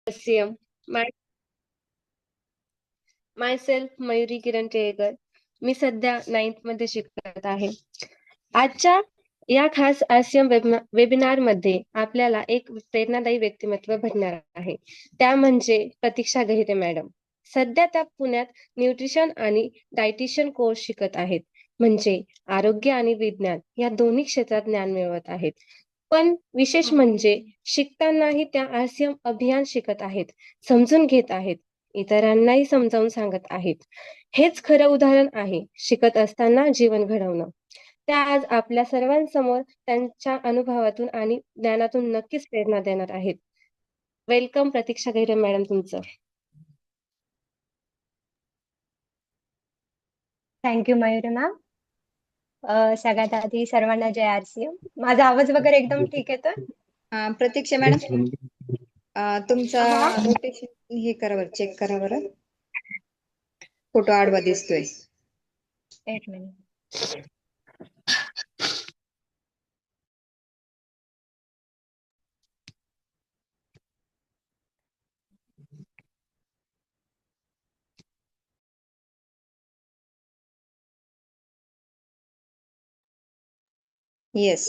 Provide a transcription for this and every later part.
RCM. My self Mayuri किरण टिळेकर. मी सध्या 9th मध्ये शिकत आहे. आजच्या या खास RCM वेबिनार मध्ये आपल्याला एक प्रेरणादायी व्यक्तिमत्व भेटणार आहे. त्या म्हणजे प्रतीक्षा गहिरे मॅडम. सध्या त्या पुण्यात न्यूट्रिशन आणि डायटिशियन कोर्स शिकत आहेत. म्हणजे आरोग्य आणि विज्ञान या दोन्ही क्षेत्रात ज्ञान मिळवत आहेत. पण विशेष म्हणजे शिकतानाही त्या RCM अभियान शिकत आहेत, समजून घेत आहेत, इतरांनाही समजावून सांगत आहेत. हेच खरं उदाहरण आहे शिकत असताना जीवन घडवणं. त्या आज आपल्या सर्वांसमोर त्यांच्या अनुभवातून आणि ज्ञानातून नक्कीच प्रेरणा देणार आहेत. वेलकम प्रतीक्षा गहिरे मॅडम तुमचं. Thank you Mayuri ma'am. सगळ्यात आधी सर्वांना जय RCM. माझा आवाज वगैरे एकदम ठीक येतोय? प्रतीक्षा मॅडम, तुमचा रोटेशन हे करा बरं, चेक करा बरं. फोटो आडवा दिसतोय. एक मिनिट. येस.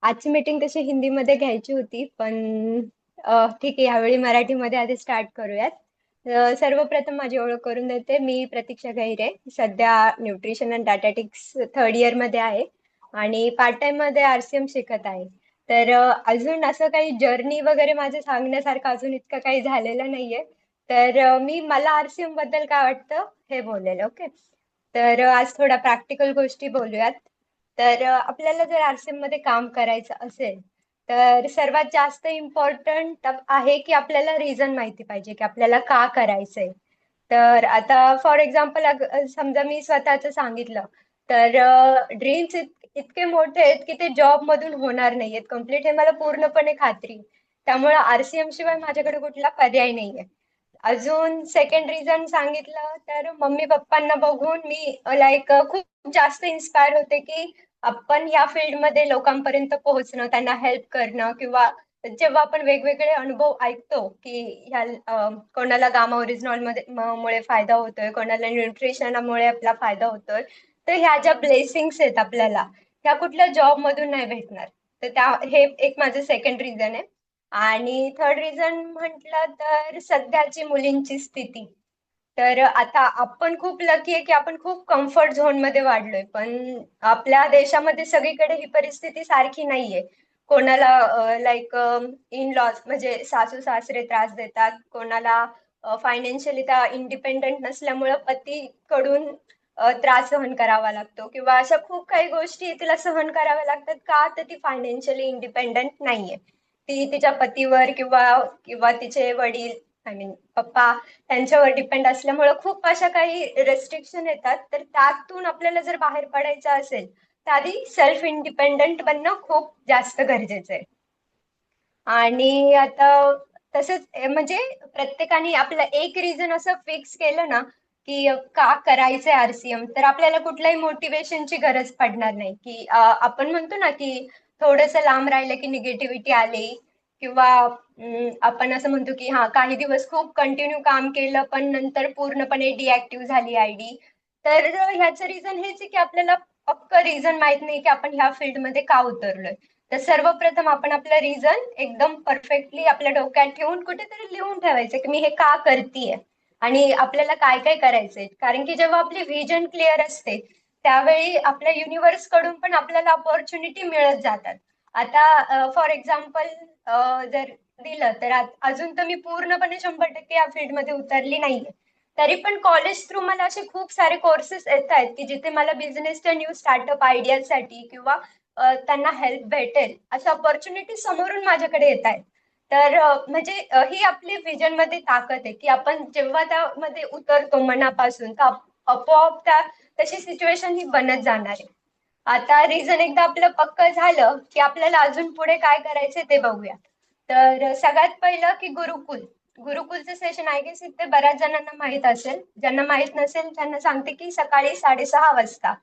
आजची मीटिंग तशी हिंदीमध्ये घ्यायची होती, पण ठीक आहे, यावेळी मराठीमध्ये आधी स्टार्ट करूयात. सर्वप्रथम माझी ओळख करून देते. मी प्रतीक्षा गहिरे, सध्या nutrition and dietetics 3rd year मध्ये आहे आणि पार्ट टाइम मध्ये RCM शिकत आहे. तर अजून असं काही जर्नी वगैरे माझं सांगण्यासारखं अजून इतकं काही झालेलं नाहीये. तर मी मला RCM बद्दल काय वाटतं हे बोलेल. ओके, तर आज थोडा प्रॅक्टिकल गोष्टी बोलूयात. तर आपल्याला जर RCM मध्ये काम करायचं असेल तर सर्वात जास्त इम्पॉर्टंट आहे की आपल्याला रिझन माहिती पाहिजे की आपल्याला का करायचंय. तर आता फॉर एक्झाम्पल समजा मी स्वतःच सांगितलं तर ड्रीम्स इतके मोठे आहेत की ते जॉब मधून होणार नाहीयेत कम्प्लीट, हे मला पूर्णपणे खात्री. त्यामुळे RCM शिवाय माझ्याकडे कुठला पर्याय नाहीये. अजून सेकंड रिझन सांगितलं तर मम्मी पप्पांना बघून मी लाईक खूप जास्त इन्स्पायर होते की आपण या फील्डमध्ये लोकांपर्यंत पोहोचणं, त्यांना हेल्प करणं, किंवा जेव्हा आपण वेगवेगळे अनुभव ऐकतो की ह्या कोणाला गामा ओरिजिनॉल मध्ये मुळे फायदा होतोय, कोणाला न्यूट्रिशनमुळे आपला फायदा होतोय, तर ह्या ज्या ब्लेसिंग्स आहेत आपल्याला ह्या कुठल्या जॉब मधून नाही भेटणार. तर त्या हे एक माझं सेकंड रिझन आहे. आणि थर्ड रिझन म्हटलं तर सध्याची मुलींची स्थिती. तर आता आपण खूप लकी आहे की आपण खूप कम्फर्ट झोन मध्ये वाढलोय, पण आपल्या देशामध्ये सगळीकडे ही परिस्थिती सारखी नाहीये. कोणाला लाईक इन लॉज म्हणजे सासू सासरे त्रास देतात, कोणाला फायनान्शियली त्या इंडिपेंडेंट नसल्यामुळं पतीकडून त्रास सहन करावा लागतो, किंवा अशा खूप काही गोष्टी तिला सहन कराव्या लागतात का तर ती फायनान्शियली इंडिपेंडेंट नाहीये. ती तिच्या पतीवर किंवा किंवा तिचे वडील आय मीन पप्पा त्यांच्यावर डिपेंड असल्यामुळे खूप अशा काही रेस्ट्रिक्शन येतात. तर त्यातून आपल्याला जर बाहेर पडायचं असेल तर आधी सेल्फ इंडिपेंडंट बनणं खूप जास्त गरजेचं आहे. आणि आता तसंच म्हणजे प्रत्येकाने आपलं एक रिझन असं फिक्स केलं ना की का करायचंय RCM, तर आपल्याला कुठल्याही मोटिवेशनची गरज पडणार नाही. की आपण म्हणतो ना की थोडस लांब राहिलं की निगेटिव्हिटी आली, किंवा आपण असं म्हणतो की हा काही दिवस खूप कंटिन्यू काम केलं पण नंतर पूर्णपणे डिऍक्टिव्ह झाली आयडी. तर ह्याचं रिझन हेच आहे की आपल्याला पक्क रिझन माहित नाही की आपण ह्या फील्डमध्ये का उतरलोय. तर सर्वप्रथम आपण आपलं रिझन एकदम परफेक्टली आपल्या डोक्यात ठेवून कुठेतरी लिहून ठेवायचं की मी हे का करतेय आणि आपल्याला काय काय करायचंय. कारण की जेव्हा आपली व्हिजन क्लिअर असते त्यावेळी आपल्या युनिव्हर्स कडून पण आपल्याला अपॉर्च्युनिटी मिळत जातात. आता फॉर एक्झाम्पल जर दिलं तर अजून तर मी पूर्णपणे 100% या फील्डमध्ये उतरली नाहीये, तरी पण कॉलेज थ्रू मला असे खूप सारे कोर्सेस येत आहेत की जिथे मला बिझनेसच्या न्यू स्टार्टअप आयडियासाठी किंवा त्यांना हेल्प भेटेल अशा अपॉर्च्युनिटी समोरून माझ्याकडे येत आहेत. तर म्हणजे ही आपली व्हिजन मध्ये ताकद आहे की आपण जेव्हा त्यामध्ये उतरतो मनापासून तर आपोआप त्या तशी सिच्युएशन ही बनत जाणार आहे. आता रिझन एकदा आपलं पक्क झालं की आपल्याला अजून पुढे काय करायचं ते बघूया. तर सगळ्यात पहिलं की गुरुकुल. गुरुकुलचं सेशन आय गेस ते बऱ्याच जणांना माहित असेल. ज्यांना माहित नसेल त्यांना सांगते की सकाळी 6:30 वाजता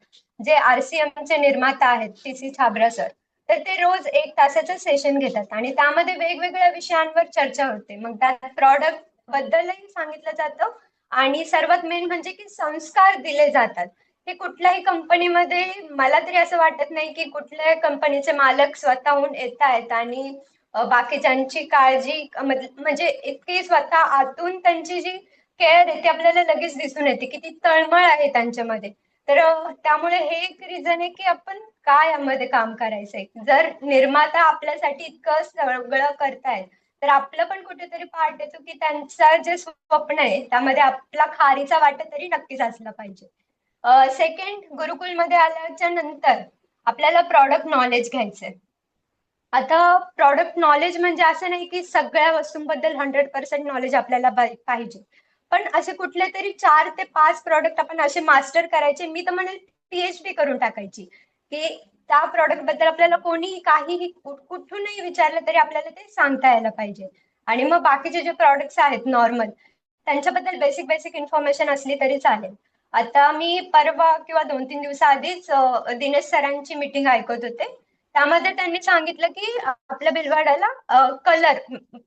जे RCM चे निर्माता आहेत TC छाबरा सर, तर ते रोज 1 तासाचं सेशन घेतात आणि त्यामध्ये वेगवेगळ्या विषयांवर चर्चा होते. मग त्यात प्रॉडक्ट बद्दलही सांगितलं जातं आणि सर्वात मेन म्हणजे की संस्कार दिले जातात. हे कुठल्याही कंपनीमध्ये मला तरी असं वाटत नाही की कुठल्याही कंपनीचे मालक स्वतःहून येत आहेत आणि बाकीच्यांची काळजी म्हणजे इतकी स्वतः आतून त्यांची जी केअर आहे ती आपल्याला लगेच दिसून येते की ती तळमळ आहे त्यांच्यामध्ये. तर त्यामुळे हे एक रिझन आहे की आपण काय यामध्ये काम करायचंय. जर निर्माता आपल्यासाठी इतकं सगळं करतायत तर आपलं पण कुठेतरी पार्ट येतो की त्यांचं जे स्वप्न आहे त्यामध्ये आपला खारीचा वाटा तरी नक्कीच असला पाहिजे. सेकंड, गुरुकुलमध्ये आल्याच्या नंतर आपल्याला प्रॉडक्ट नॉलेज घ्यायचंय. आता प्रॉडक्ट नॉलेज म्हणजे असं नाही की सगळ्या वस्तूंबद्दल 100% नॉलेज आपल्याला पाहिजे. पण असे कुठले तरी 4 ते 5 प्रॉडक्ट आपण असे मास्टर करायचे. मी तर म्हणेल PhD करून टाकायची, की त्या प्रॉडक्ट बद्दल आपल्याला कोणी काहीही कुठूनही विचारलं तरी आपल्याला ते सांगता यायला पाहिजे. आणि मग बाकीचे जे प्रॉडक्ट्स आहेत नॉर्मल त्यांच्याबद्दल बेसिक बेसिक इन्फॉर्मेशन असली तरी चालेल. आता मी परवा किंवा 2-3 दिवसाआधीच दिनेश सरांची मीटिंग ऐकत होते. त्यामध्ये त्यांनी सांगितलं की आपल्या भिलवाड्याला कलर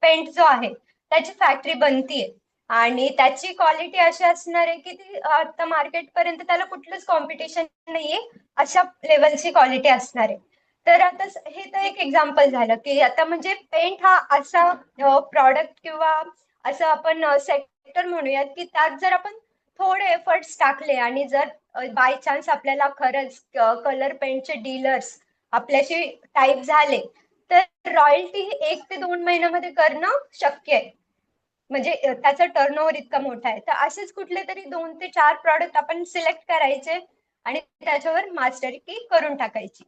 पेंट जो आहे त्याची फॅक्टरी बनतीये आणि त्याची क्वालिटी अशी असणार आहे की ती आता मार्केट पर्यंत त्याला कुठलंच कॉम्पिटिशन नाहीये अशा लेवलची क्वालिटी असणार आहे. तर आता हे तर एक एक्झाम्पल झालं की आता म्हणजे पेंट हा असा प्रॉडक्ट किंवा असं आपण सेक्टर म्हणूयात की त्यात जर आपण थोडे एफर्ट्स टाकले आणि जर बाय चान्स आपल्याला खरंच कलर पेंटचे डीलर्स आपल्याशी टाईप झाले तर रॉयल्टी 1 ते 2 महिन्यामध्ये करणं शक्य आहे. म्हणजे त्याचा टर्नओव्हर इतका मोठा आहे. तर असेच कुठले तरी 2 ते 4 प्रॉडक्ट आपण सिलेक्ट करायचे आणि त्याच्यावर मास्टरी करून टाकायची.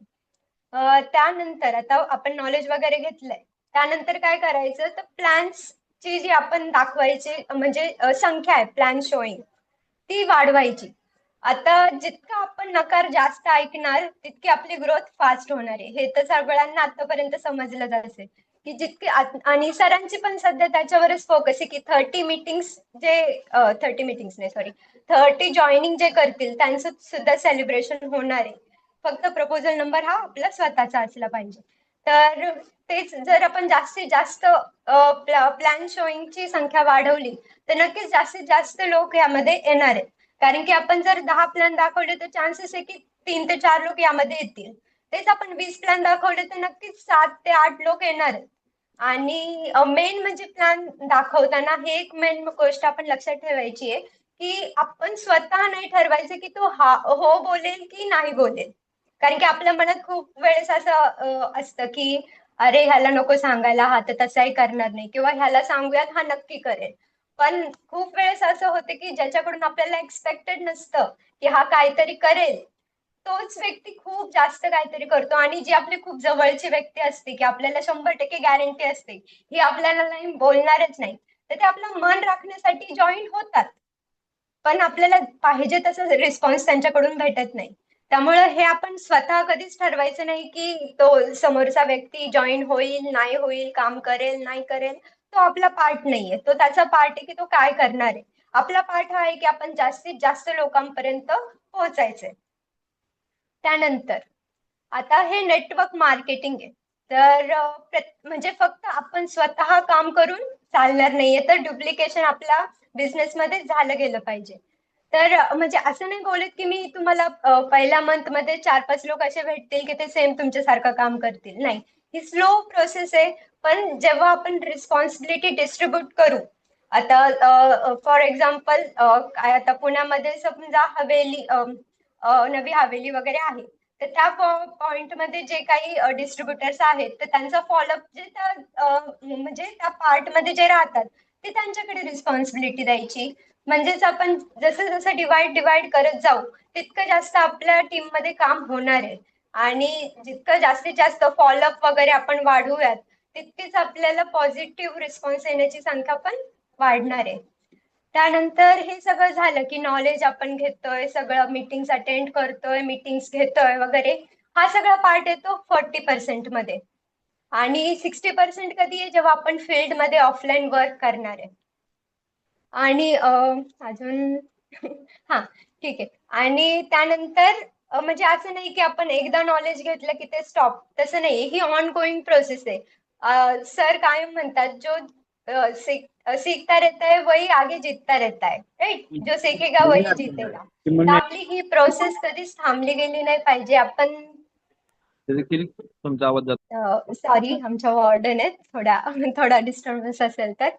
त्यानंतर आता आपण नॉलेज वगैरे घेतलंय. त्यानंतर काय करायचं तर प्लॅन्सची जी आपण दाखवायची म्हणजे संख्या आहे प्लॅन शोईंग ती वाढवायची. आता जितका आपण नकार जास्त ऐकणार तितकी आपली ग्रोथ फास्ट होणार आहे. हे तर सगळ्यांना आतापर्यंत समजलं असेल की जितके आणि सरांची पण सध्या त्याच्यावरच फोकस आहे की 30 मीटिंग्स नाही सॉरी 30 जॉईनिंग जे करतील त्यांचं सुद्धा सेलिब्रेशन होणार आहे. फक्त प्रपोजल नंबर हा आपला स्वतःचा असला पाहिजे. तर तेच जर आपण जास्तीत जास्त प्लॅन शोईंगची संख्या वाढवली तर नक्कीच जास्तीत जास्त लोक यामध्ये येणार आहेत. कारण की आपण जर 10 प्लॅन दाखवले तर चान्सेस आहे की 3 ते 4 लोक यामध्ये येतील. तेच आपण 20 प्लॅन दाखवले तर नक्कीच 7 ते 8 लोक येणार आहेत. आणि मेन म्हणजे प्लॅन दाखवताना हे एक मेन गोष्ट आपण लक्षात ठेवायची आहे की आपण स्वतः नाही ठरवायचं की तो हो बोलेल की नाही बोलेल. कारण की आपल्या मनात खूप वेळेस असं असतं की अरे ह्याला नको सांगायला हा तर तसाही करणार नाही किंवा ह्याला सांगूयात हा नक्की करेल. पण खूप वेळेस असं होतं की ज्याच्याकडून आपल्याला एक्सपेक्टेड नसतं की हा काहीतरी करेल तोच व्यक्ती खूप जास्त काहीतरी करतो आणि जी आपली खूप जवळची व्यक्ती असते की आपल्याला 100% गॅरंटी असते ही आपल्याला नाही बोलणारच नाही तर ते आपलं मन राखण्यासाठी जॉईन होतात. पण आपल्याला पाहिजे तसं रिस्पॉन्स त्यांच्याकडून भेटत नाही. त्यामुळे हे आपण स्वतः कधीच ठरवायचं नाही की तो समोरचा व्यक्ती जॉईन होईल नाही होईल काम करेल नाही करेल तो आपला पार्ट नाहीये. तो त्याचा पार्ट आहे की तो काय करणार आहे. आपला पार्ट हा आहे की आपण जास्तीत जास्त लोकांपर्यंत पोहोचायचंय. त्यानंतर आता हे नेटवर्क मार्केटिंग आहे. तर म्हणजे फक्त आपण स्वतः काम करून चालणार नाहीये तर डुप्लिकेशन आपल्या बिझनेसमध्ये झालं गेलं पाहिजे. तर म्हणजे असं नाही बोलत की मी तुम्हाला पहिल्या मंथ मध्ये 4-5 लोक असे भेटतील की ते सेम तुमच्यासारखं काम करतील. नाही, ही स्लो प्रोसेस आहे. पण जेव्हा आपण रिस्पॉन्सिबिलिटी डिस्ट्रीब्यूट करू आता फॉर एक्झाम्पल काय आता पुण्यामध्ये समजा हवेली नवी हवेली वगैरे आहे. तर त्या पॉइंट मध्ये जे काही डिस्ट्रीब्युटर्स आहेत तर त्यांचा फॉलोअप जे म्हणजे त्या पार्ट मध्ये जे राहतात ते त्यांच्याकडे रिस्पॉन्सिबिलिटी द्यायची. म्हणजेच आपण जसं जसं डिवाइड करत जाऊ तितकं जास्त आपल्या टीम मध्ये काम होणार आहे आणि जितकं जास्तीत जास्त फॉलोअप वगैरे आपण वाढवूयात तितकीच आपल्याला पॉझिटिव्ह रिस्पॉन्स येण्याची संख्या पण वाढणार आहे. त्यानंतर हे सगळं झालं की नॉलेज आपण घेतोय सगळं मीटिंग्स अटेंड करतोय मीटिंग्स घेतोय वगैरे हा सगळा पार्ट येतो 40% मध्ये. आणि 60% कधी आहे जेव्हा आपण फील्ड मध्ये ऑफलाईन वर्क करणार आहे. आणि अजून हा ठीक आहे. आणि त्यानंतर म्हणजे असं नाही की आपण एकदा नॉलेज घेतलं की ते स्टॉप, तसं नाही, ही ऑन गोइंग प्रोसेस आहे. सर कायम म्हणतात, जो सीखता रहता है वही आगे जीतता रहता है, राईट? जो सीखेगा वही जीतेगा. तर आपली ही प्रोसेस कधीच थांबली गेली नाही पाहिजे. आपण तुमचा आवाज जातो. सॉरी, आमच्या वॉर्डन आहेत, थोडा थोडा डिस्टर्बन्स असेल तर.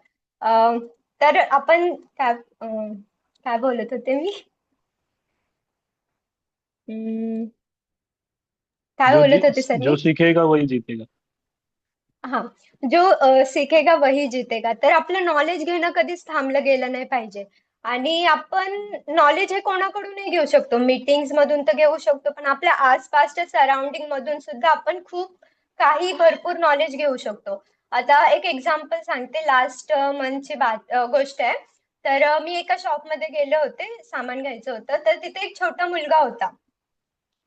तर आपण काय बोलत होते मी? काय बोलत होते सर जो मी? सीखेगा वही जीतेगा. हा, जो सीखेगा वही जीतेगा. तर आपलं नॉलेज घेणं कधीच थांबलं गेलं नाही पाहिजे. आणि आपण नॉलेज हे कोणाकडूनही घेऊ शकतो, मीटिंग्स मधून तर घेऊ शकतो, पण आपल्या आसपासच्या सराउंडिंग मधून सुद्धा आपण खूप काही भरपूर नॉलेज घेऊ शकतो. आता एक एक्झाम्पल सांगते, लास्ट मंथची गोष्ट आहे. तर मी एका शॉपमध्ये गेले होते, सामान घ्यायचं होतं. तर तिथे एक छोटा मुलगा होता.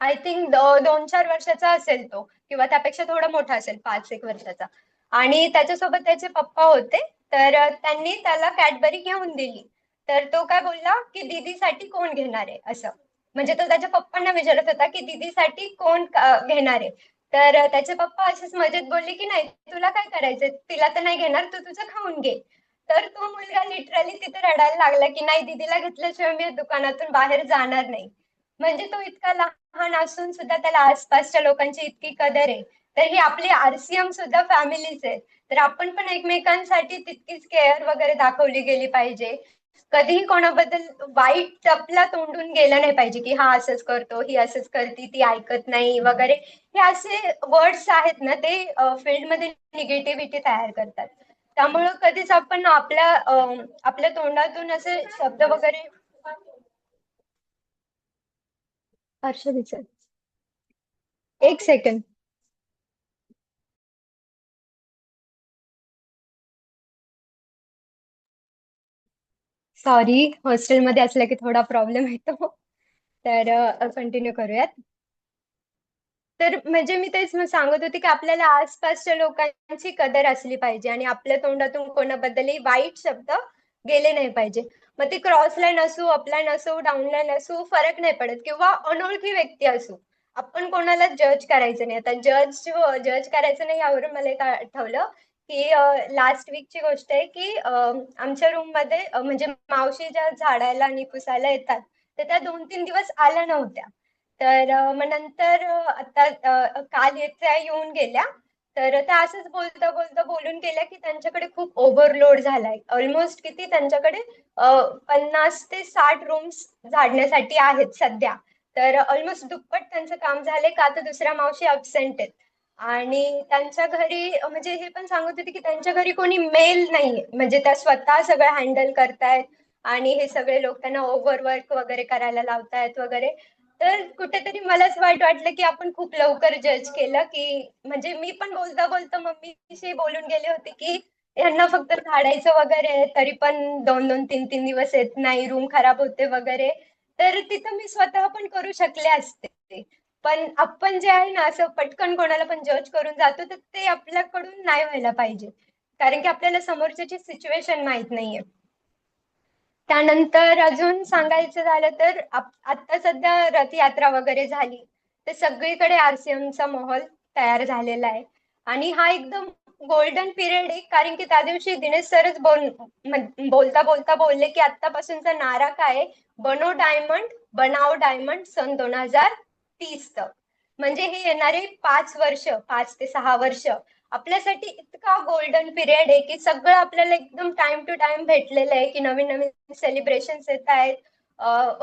आय थिंक 2-4 वर्षाचा असेल तो, किंवा त्यापेक्षा थोडा मोठा असेल, 5-1 वर्षाचा. आणि त्याच्यासोबत त्याचे पप्पा होते. तर त्यांनी त्याला कॅडबरी घेऊन दिली. तर तो काय बोलला की दीदीसाठी कोण घेणार आहे, असं. म्हणजे तो त्याच्या पप्पांना विचारत होता की दीदीसाठी कोण घेणार आहे. तर त्याचे पप्पा असेच मजेत बोलले की नाही, तुला काय करायचंय, तिला तर नाही घेणार, तू तुझं खाऊन घे. तर तो मुलगा लिटरली तिथे रडायला लागला की नाही, दीदीला घेतल्याशिवाय मी दुकानातून बाहेर जाणार नाही. म्हणजे तो इतका लहान असून सुद्धा त्याला आसपासच्या लोकांची इतकी कदर आहे. तर ही आपली आरसीएम सुद्धा फॅमिलीच आहे. तर आपण पण एकमेकांसाठी तितकीच केअर वगैरे दाखवली गेली पाहिजे. कधीही कोणाबद्दल वाईट आपला तोंडून गेलं नाही पाहिजे की हा असंच करतो, ही असंच करती, ती ऐकत नाही वगैरे. हे असे वर्ड्स आहेत ना, ते फील्डमध्ये निगेटिव्हिटी तयार करतात. त्यामुळं कधीच आपण आपल्या तोंडातून असे शब्द वगैरे. हर्षदीप सर, एक सेकंड. सॉरी, हॉस्टेलमध्ये असलं की थोडा प्रॉब्लेम येतो. तर कंटिन्यू करूयात. तर म्हणजे मी तेच सांगत होते की आपल्याला आसपासच्या लोकांची कदर असली पाहिजे आणि आपल्या तोंडातून कोणाबद्दलही वाईट शब्द गेले नाही पाहिजे. मग ते क्रॉस लाईन असू, अपलाईन असू, डाऊनलाईन असू, फरक नाही पडत, किंवा अनोळखी व्यक्ती असू. आपण कोणाला जज करायचं नाही. आता जज करायचं नाही, यावरून मला एक आठवलं की लास्ट वीकची गोष्ट आहे की आमच्या रूम मध्ये म्हणजे मावशी ज्या झाडायला आणि पुसायला येतात, तर त्या 2-3 दिवस आल्या नव्हत्या. तर मग नंतर आता काल येत्या येऊन गेल्या. तर त्या असंच बोलता बोलता बोलून गेल्या की त्यांच्याकडे खूप ओव्हरलोड झालाय. ऑलमोस्ट किती त्यांच्याकडे 50 ते 60 रूम्स झाडण्यासाठी आहेत सध्या. तर ऑलमोस्ट दुप्पट त्यांचं काम झालंय, का तर दुसऱ्या मावशी अब्सेंट आहेत. आणि त्यांच्या घरी म्हणजे हे पण सांगत होते की त्यांच्या घरी कोणी मेल नाहीये, म्हणजे त्या स्वतः सगळं हँडल करतायत. आणि हे सगळे लोक त्यांना ओव्हरवर्क वगैरे करायला लावतायत वगैरे. तर कुठेतरी मलाच वाईट वाटलं की आपण खूप लवकर जज केलं, की म्हणजे मी पण बोलता बोलता मम्मीशी बोलून गेले होते की यांना फक्त झाडायचं वगैरे आहे, तरी पण 2-2, 3-3 दिवस येत नाही, रूम खराब होते वगैरे. तर तिथं मी स्वतः पण करू शकले असते. पण आपण जे आहे ना, असं पटकन कोणाला पण जज करून जातो, तर ते आपल्याकडून नाही व्हायला पाहिजे. कारण की आपल्याला समोरच्याची सिच्युएशन माहित नाहीये. त्यानंतर अजून सांगायचं झालं तर आता सध्या रथयात्रा वगैरे झाली, तर सगळीकडे आरसीएमचा माहोल तयार झालेला आहे. आणि हा एकदम गोल्डन पिरियड आहे, कारण की त्या दिवशी दिनेश सरच बोलता बोलता बोलले की आतापासूनचा नारा काय आहे, बनो डायमंड बनाओ डायमंड सन 2030 तक. म्हणजे हे येणारे 5 वर्ष, 5 ते 6 वर्ष आपल्यासाठी इतका गोल्डन पिरियड आहे की सगळं आपल्याला एकदम टाइम टू टाइम भेटलेलं आहे, की नवीन नवीन सेलिब्रेशन्स येत आहेत.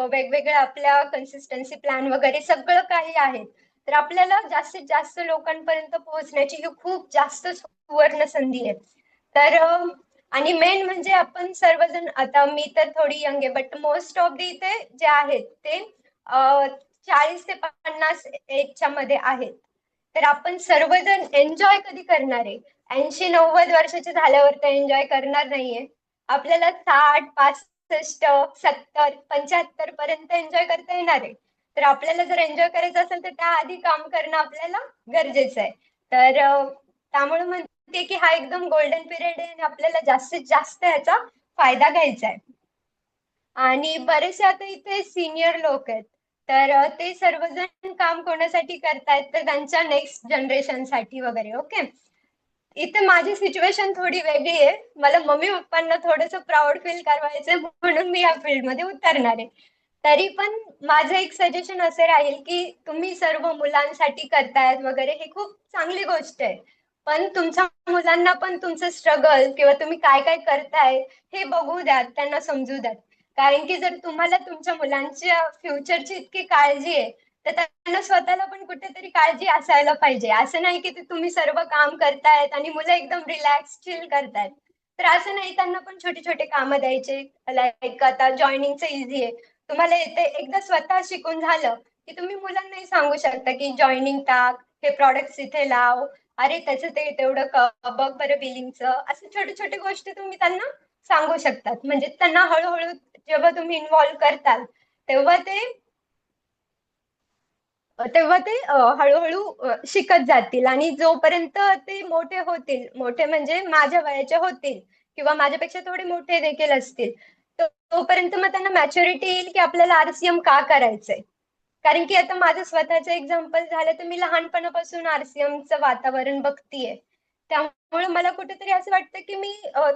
वेगवेगळ्या आपल्या कन्सिस्टन्सी प्लॅन वगैरे सगळं काही आहे. तर आपल्याला जास्तीत जास्त लोकांपर्यंत पोहोचण्याची ही खूप जास्त सुवर्ण संधी आहे. तर आणि मेन म्हणजे आपण सर्वजण, आता मी तर थोडी यंग आहे, बट मोस्ट ऑफ दी इथे जे आहेत ते 40 ते 50 एजच्या मध्ये आहेत. तर आपण सर्वजण एन्जॉय कधी करणार आहे? 80-90 वर्षाचे झाल्यावर तर एन्जॉय करणार नाहीये. आपल्याला 60, 65, 70, 75 पर्यंत एन्जॉय करता येणार आहे. तर आपल्याला जर एन्जॉय करायचं असेल तर त्याआधी काम करणं आपल्याला गरजेचं आहे. तर त्यामुळे म्हणते की हा एकदम गोल्डन पिरियड आहे आणि आपल्याला जास्तीत जास्त याचा फायदा घ्यायचा आहे. आणि बरेचसे आता इथे सिनियर लोक आहेत, तर ते सर्वजण काम कोणासाठी करतायत, तर त्यांच्या नेक्स्ट जनरेशनसाठी वगैरे. ओके. इथे माझी सिच्युएशन थोडी वेगळी आहे. मला मम्मी पप्पांना थोडंसं प्राऊड फील करवायचंय, म्हणून मी या फील्डमध्ये उतरणार आहे. तरी पण माझं एक सजेशन असे राहील की तुम्ही सर्व मुलांसाठी करतायत वगैरे, हे खूप चांगली गोष्ट आहे. पण तुमच्या मुलांना पण तुमचं स्ट्रगल किंवा तुम्ही काय काय करताय हे बघू द्यात, त्यांना समजू द्यात. कारण की जर तुम्हाला तुमच्या मुलांच्या फ्युचरची इतकी काळजी आहे, तर त्यांना स्वतःला पण कुठेतरी काळजी असायला पाहिजे. असं नाही की ते तुम्ही सर्व काम करतायत आणि मुलं एकदम रिलॅक्स चिल करतायत. तर असं नाही, त्यांना पण छोटे छोटे कामं द्यायचे. लाईक आता जॉईनिंगचं इझी आहे, तुम्हाला येते, एकदा स्वतः शिकून झालं की तुम्ही मुलांनाही सांगू शकता की जॉईनिंग टाक, हे प्रॉडक्ट्स इथे लाव, अरे त्याचं ते तेवढं बघ बरं बिलिंगचं. असे छोटे छोटे गोष्टी तुम्ही त्यांना सांगू शकतात. म्हणजे त्यांना हळूहळू जेव्हा तुम्ही इन्व्हॉल्व करताल, तेव्हा ते हळूहळू शिकत जातील. आणि जोपर्यंत ते मोठे होतील, मोठे म्हणजे माझ्या वयाचे होतील किंवा माझ्यापेक्षा थोडे मोठे देखील असतील, तोपर्यंत मग त्यांना मॅच्युरिटी येईल की आपल्याला आरसीएम का करायचंय. कारण की आता माझं स्वतःचं एक्झाम्पल झालं, तर मी लहानपणापासून आरसीएमचं वातावरण बघतीये. त्यामुळे मला कुठेतरी असं वाटतं की मी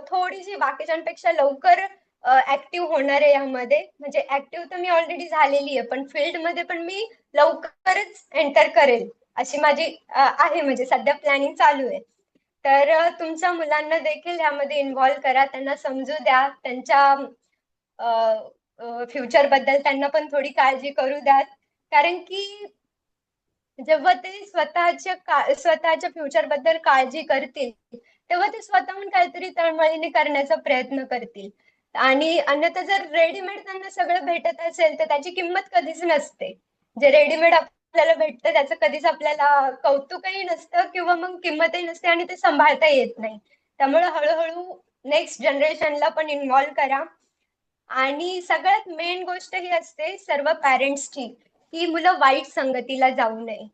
थोडीशी बाकीच्यांपेक्षा लवकर ऍक्टिव्ह होणार आहे यामध्ये. म्हणजे ऍक्टिव्ह तर मी ऑलरेडी झालेली आहे, पण फील्डमध्ये पण मी लवकरच एंटर करेल अशी माझी आहे. म्हणजे सध्या प्लॅनिंग चालू आहे. तर तुमच्या मुलांना देखील यामध्ये इन्व्हॉल्व करा, त्यांना समजू द्या, त्यांच्या फ्युचर बद्दल त्यांना पण थोडी काळजी करू द्या. कारण की जेव्हा ते स्वतःच्या फ्युचर बद्दल काळजी करतील, तेव्हा ते स्वतःहून काहीतरी तळमळीने करण्याचा प्रयत्न करतील. आणि अन्यथा जर रेडीमेड त्यांना सगळं भेटत असेल, तर त्याची किंमत कधीच नसते. जे रेडीमेड आपल्याला भेटतं त्याचं कधीच आपल्याला कौतुकही नसतं किंवा मग किंमतही नसते, आणि ते सांभाळता येत नाही. त्यामुळे हळूहळू नेक्स्ट जनरेशनला पण इन्व्हॉल्व करा. आणि सगळ्यात मेन गोष्ट ही असते सर्व पॅरेंट्सची, की मुलं वाईट संगतीला जाऊ नये.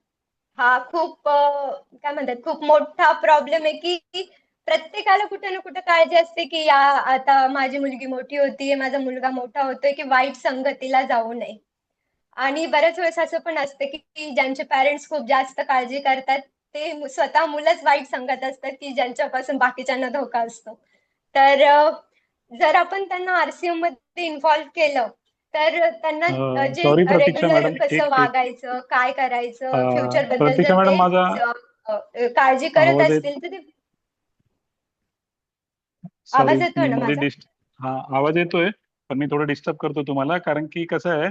हा खूप काय म्हणतात, खूप मोठा प्रॉब्लेम आहे की प्रत्येकाला कुठे ना कुठे काळजी असते की या आता माझी मुलगी मोठी होतीये, माझा मुलगा मोठा होतोय, की वाईट संगतीला जाऊ नये. आणि बऱ्याच वेळेस असं पण असतं की ज्यांचे पॅरेंट्स खूप जास्त काळजी करतात, ते स्वतः मुलंच वाईट संगत असतात की ज्यांच्यापासून बाकीच्यांना धोका असतो. तर जर आपण त्यांना आरसीएम मध्ये इन्व्हॉल्व केलं, तर त्यांना जे सॉरी प्रतीक्षा रेग्युलर मॅडम, कसं एक एक वागायचं, काय करायचं, फ्युचर बद्दल प्रतीक्षा जर मॅडम, ते माझा काळजी करत आवाज येत असतील तर ते. सॉरी, आवाज येतोय मी ना मध्ये माझा? हा, आवाज येतोय, पण मी थोडं डिस्टर्ब करतो तुम्हाला, कारण की कसं आहे,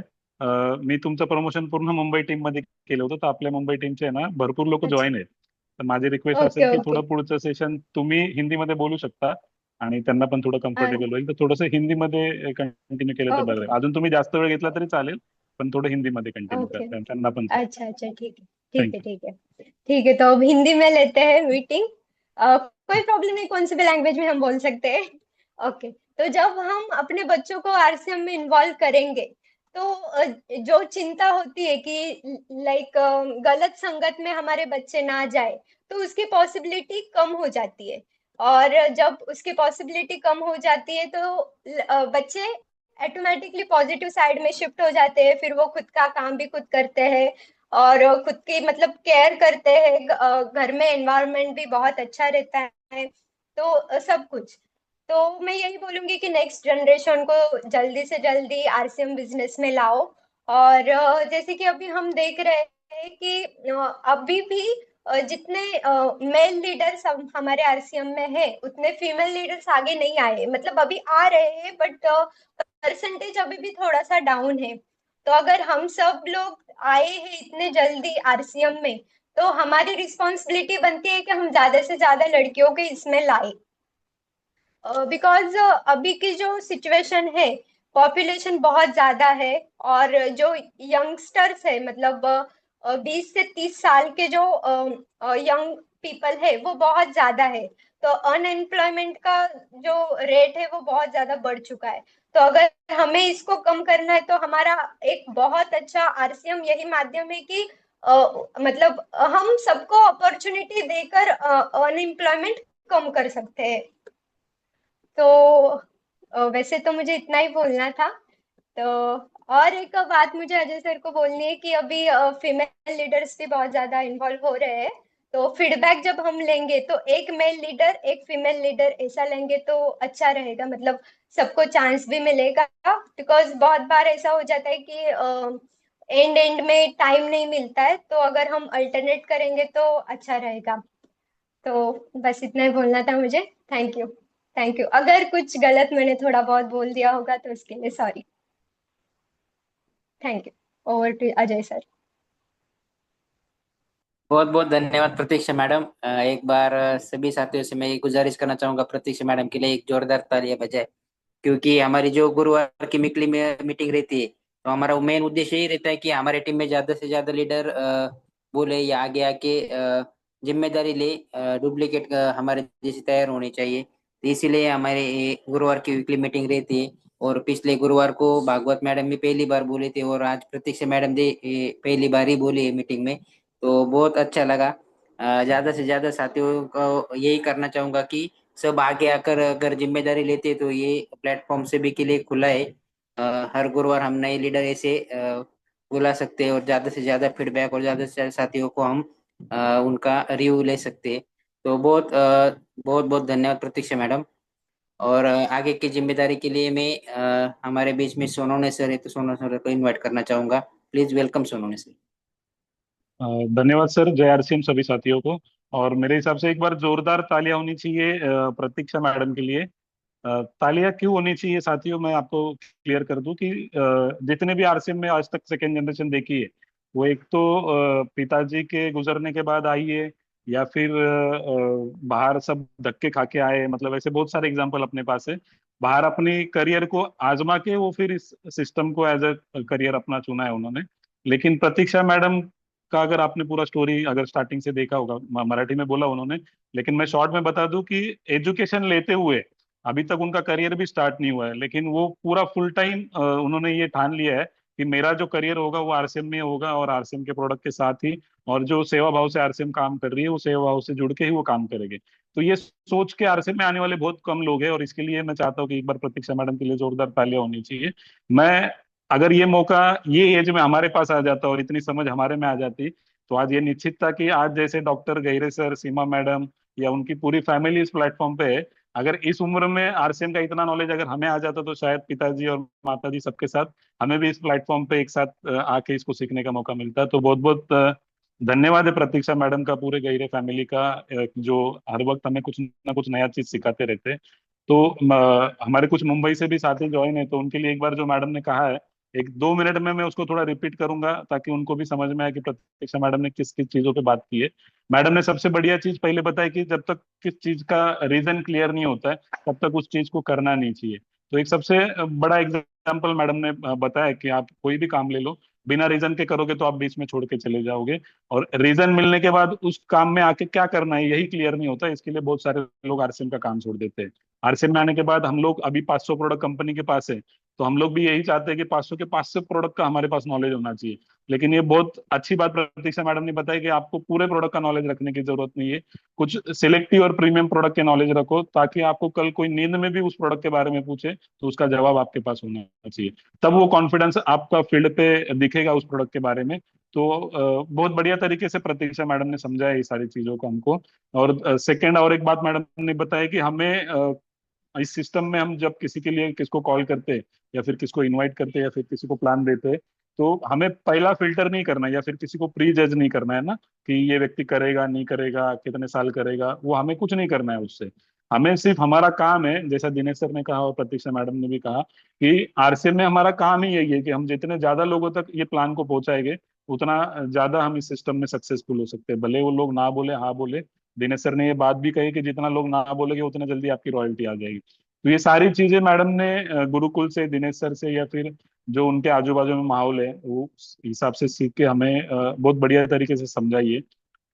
मी तुमचं प्रमोशन पूर्ण मुंबई टीम मध्ये केलं होतं, तर आपल्या मुंबई टीमचे ना भरपूर लोक अच्छा. जॉईन आहेत. तर माझी रिक्वेस्ट ओके असेल की ओके. थोडं पुढचं सेशन तुम्ही हिंदीमध्ये बोलू शकता, आणि त्यांना पण थोडं कम्फर्टेबल होईल, तर थोडंसं हिंदीमध्ये कंटिन्यू केलं तर बरं ओके आहे. अजून तुम्ही जास्त वेळ घेतला तरी चालेल, पण थोडं हिंदीमध्ये कंटिन्यू ओके. करा, त्यांना पण अच्छा अच्छा, ठीक है ठीक है थँक्यू. ठीक है। ठीक है, तो अब हिंदी में लेते हैं मीटिंग। कोई प्रॉब्लम नहीं, कौन सी भी लैंग्वेज में हम बोल सकते हैं। ओके। तो जब हम अपने बच्चों को आरसीएम में इन्वॉल्व करेंगे, तो जो चिंता होती है कि लाइक गलत संगत में हमारे बच्चे ना जाए, तो उसकी पॉसिबिलिटी कम हो जाती है। और जब उसकी पॉसिबिलिटी कम हो जाती है, तो बच्चे ऑटोमेटिकली पॉजिटिव साइड में शिफ्ट हो जाते हैं। फिर वो खुद का काम भी खुद करते हैं और खुद की मतलब केयर करते हैं। घर में एनवायरनमेंट भी बहुत अच्छा रहता है। तो सब कुछ। तो मैं यही बोलूंगी कि नेक्स्ट जनरेशन को जल्दी से जल्दी आरसीएम बिजनेस में लाओ। और जैसे कि अभी हम देख रहे हैं कि अभी भी जितने मेल लीडर्स हमारे आरसीएम में है, उतने फीमेल लीडर्स आगे नहीं आए। मतलब अभी आ रहे हैं, बट परसेंटेज अभी भी थोड़ा सा डाउन है। तो अगर हम सब लोग आए हैं इतने जल्दी आरसीएम में, तो हमारी रिस्पॉन्सिबिलिटी बनती है कि हम ज्यादा से ज्यादा लड़कियों को इसमें लाए। बिकॉज अभी की जो सिचुएशन है, पॉपुलेशन बहुत ज्यादा है, और जो यंगस्टर्स है, मतलब 20 से 30 साल के जो यंग पीपल है, वो बहुत ज्यादा है। तो अनएम्प्लॉयमेंट का जो रेट है वो बहुत ज्यादा बढ़ चुका है। तो अगर हमें इसको कम करना है, तो हमारा एक बहुत अच्छा आरसीएम यही माध्यम है कि मतलब हम सबको अपॉर्चुनिटी देकर अनएम्प्लॉयमेंट कम कर सकते हैं। तो वैसे तो मुझे इतना ही बोलना था। तो और एक बात मुझे अजय सर को बोलनी है कि अभी फीमेल लीडर्स भी बहुत ज्यादा इन्वॉल्व हो रहे हैं, तो फीडबैक जब हम लेंगे तो एक मेल लीडर एक फीमेल लीडर ऐसा लेंगे तो अच्छा रहेगा, मतलब सबको चांस भी मिलेगा। बिकॉज बहुत बार ऐसा हो जाता है कि एंड एंड में टाइम नहीं मिलता है, तो अगर हम अल्टरनेट करेंगे तो अच्छा रहेगा। तो बस इतना ही बोलना था मुझे। Thank you. थैंक यू, अगर कुछ गलत मैंने थोड़ा बहुत बोल दिया होगा तो उसके लिए sorry. Thank you. Over to Ajay sir. बहुत बहुत धन्यवाद प्रतीक्षा मैडम। एक बार सभी साथियों से मैं ये गुजारिश करना चाहूंगा, प्रतीक्षा मैडम के लिए एक जोरदार तालियां बजाए। क्योंकि हमारी जो गुरुवार की वीकली में मीटिंग रहती है, तो हमारा मेन उद्देश्य यही रहता है कि हमारे टीम में ज्यादा से ज्यादा लीडर बोले या आगे आके जिम्मेदारी ले, डुप्लीकेट हमारे जैसे तैयार होनी चाहिए। तो इसीलिए हमारे ये गुरुवार की वीकली मीटिंग रहती है। और पिछले गुरुवार को भागवत मैडम भी पहली बार बोले थे, और आज प्रतीक्षा मैडम भी पहली बार ही बोली है मीटिंग में। तो बहुत अच्छा लगा। ज्यादा से ज्यादा साथियों को यही करना चाहूंगा कि सब आगे आकर अगर जिम्मेदारी लेते हैं, तो ये प्लेटफॉर्म सभी के लिए खुला है। हर गुरुवार हम नए लीडर ऐसे बुला सकते हैं, और ज्यादा से ज्यादा फीडबैक और ज्यादा से ज्यादा साथियों को हम उनका रिव्यू ले सकते हैं। तो बहुत बहुत धन्यवाद प्रतीक्षा मैडम। और आगे की जिम्मेदारी के लिए मैं हमारे बीच में सोनोने सर है, तो सोनोने सर को इनवाइट करना चाहूंगा। Please welcome Sonone sir. अ, धन्यवाद सर, जय आरसीएम सभी साथियों को। और मेरे हिसाब से एक बार जोरदार तालियां होनी चाहिए प्रतीक्षा मैडम के लिए। तालियां क्यों होनी चाहिए साथियों, मैं आपको क्लियर कर दूं कि जितने भी आरसीएम में आज तक सेकेंड जनरेशन देखी है, वो एक तो पिताजी के गुजरने के बाद आई है, या फिर बाहर सब धक्के खा के आए। मतलब ऐसे बहुत सारे एग्जाम्पल अपने पास है। बाहर अपनी करियर को आजमा के वो फिर इस सिस्टम को एज अ करियर अपना चुना है उन्होंने। लेकिन प्रतीक्षा मैडम का अगर आपने पूरा स्टोरी अगर स्टार्टिंग से देखा होगा, मराठी में बोला उन्होंने, लेकिन मैं शॉर्ट में बता दूं कि एजुकेशन लेते हुए अभी तक उनका करियर भी स्टार्ट नहीं हुआ है, लेकिन वो पूरा फुल टाइम उन्होंने ये ठान लिया है कि मेरा जो करियर होगा वो आरसीएम में होगा, और आरसीएम के प्रोडक्ट के साथ ही, और जो सेवा भाव से आरसीएम काम कर रही है वो सेवा भाव से जुड़ के ही वो काम करेंगे। तो ये सोच के आरसीएम में आने वाले बहुत कम लोग हैं, और इसके लिए मैं चाहता हूँ कि एक बार प्रतीक्षा मैडम के लिए जोरदार तालियां होनी चाहिए। मैं अगर ये मौका ये एज में हमारे पास आ जाता और इतनी समझ हमारे में आ जाती, तो आज ये निश्चित था कि आज जैसे डॉक्टर गहिरे सर, सीमा मैडम या उनकी पूरी फैमिली इस प्लेटफॉर्म पे है, अगर इस उम्र में आरसीएम का इतना नॉलेज अगर हमें आ जाता, तो शायद पिताजी और माताजी सबके साथ हमें भी इस प्लेटफॉर्म पे एक साथ आके इसको सीखने का मौका मिलता। तो बहुत बहुत धन्यवाद है प्रतीक्षा मैडम का, पूरे गहिरे फैमिली का, जो हर वक्त हमें कुछ ना कुछ नया चीज सिखाते रहते हैं। तो हमारे कुछ मुंबई से भी साथी ज्वाइन है, तो उनके लिए एक बार जो मैडम ने कहा है, एक दो मिनट में मैं उसको थोड़ा रिपीट करूंगा, ताकि उनको भी समझ में आए कि प्रतीक्षा मैडम ने किस किस चीजों पे बात की है। मैडम ने सबसे बढ़िया चीज पहले बताई कि जब तक किस चीज का रीजन क्लियर नहीं होता है, तब तक उस चीज को करना नहीं चाहिए। तो एक सबसे बड़ा एग्जाम्पल मैडम ने बताया कि आप कोई भी काम ले लो, बिना रीजन के करोगे तो आप बीच में छोड़ के चले जाओगे, और रीजन मिलने के बाद उस काम में आके क्या करना है यही क्लियर नहीं होता। इसके लिए बहुत सारे लोग आरसीएम का काम छोड़ देते हैं। आरसीएम में आने के बाद हम लोग अभी 500 प्रोडक्ट कंपनी के पास है, तो हम लोग भी यही चाहते हैं कि 500 के 500 प्रोडक्ट का हमारे पास नॉलेज होना चाहिए। लेकिन ये बहुत अच्छी बात प्रतीक्षा मैडम ने बताई कि आपको पूरे प्रोडक्ट का नॉलेज रखने की जरूरत नहीं है, कुछ सिलेक्टिव और प्रीमियम प्रोडक्ट के नॉलेज रखो, ताकि आपको कल कोई नींद में भी उस प्रोडक्ट के बारे में पूछे तो उसका जवाब आपके पास होना चाहिए। तब वो कॉन्फिडेंस आपका फील्ड पे दिखेगा उस प्रोडक्ट के बारे में। तो बहुत बढ़िया तरीके से प्रतीक्षा मैडम ने समझाया ये सारी चीजों को हमको। और सेकंड और एक बात मैडम ने बताया कि हमें इस सिस्टम में हम जब किसी के लिए किसको कॉल करते हैं, या फिर किसको इनवाइट करते हैं, या फिर किसी को प्लान देते हैं, तो हमें पहला फिल्टर नहीं करना है, या फिर किसी को प्री जज नहीं करना है ना, कि ये व्यक्ति करेगा नहीं करेगा, कितने साल करेगा, वो हमें कुछ नहीं करना है उससे। हमें सिर्फ हमारा काम है, जैसा दिनेश सर ने कहा और प्रतीक्षा मैडम ने भी कहा, कि आरसीएम में हमारा काम ही यही है कि हम जितने ज्यादा लोगों तक ये प्लान को पहुंचाएंगे, उतना ज्यादा हम इस सिस्टम में सक्सेसफुल हो सकते हैं, भले वो लोग ना बोले हाँ बोले। दिनेश सर ने ये बात भी कही कि जितना लोग ना बोलेंगे उतना जल्दी आपकी रॉयल्टी आ जाएगी। तो ये सारी चीजें मैडम ने गुरुकुल से, दिनेश सर से, या फिर जो उनके आजू बाजू में माहौल है वो उस हिसाब से सीख के हमें बहुत बढ़िया तरीके से समझाई है।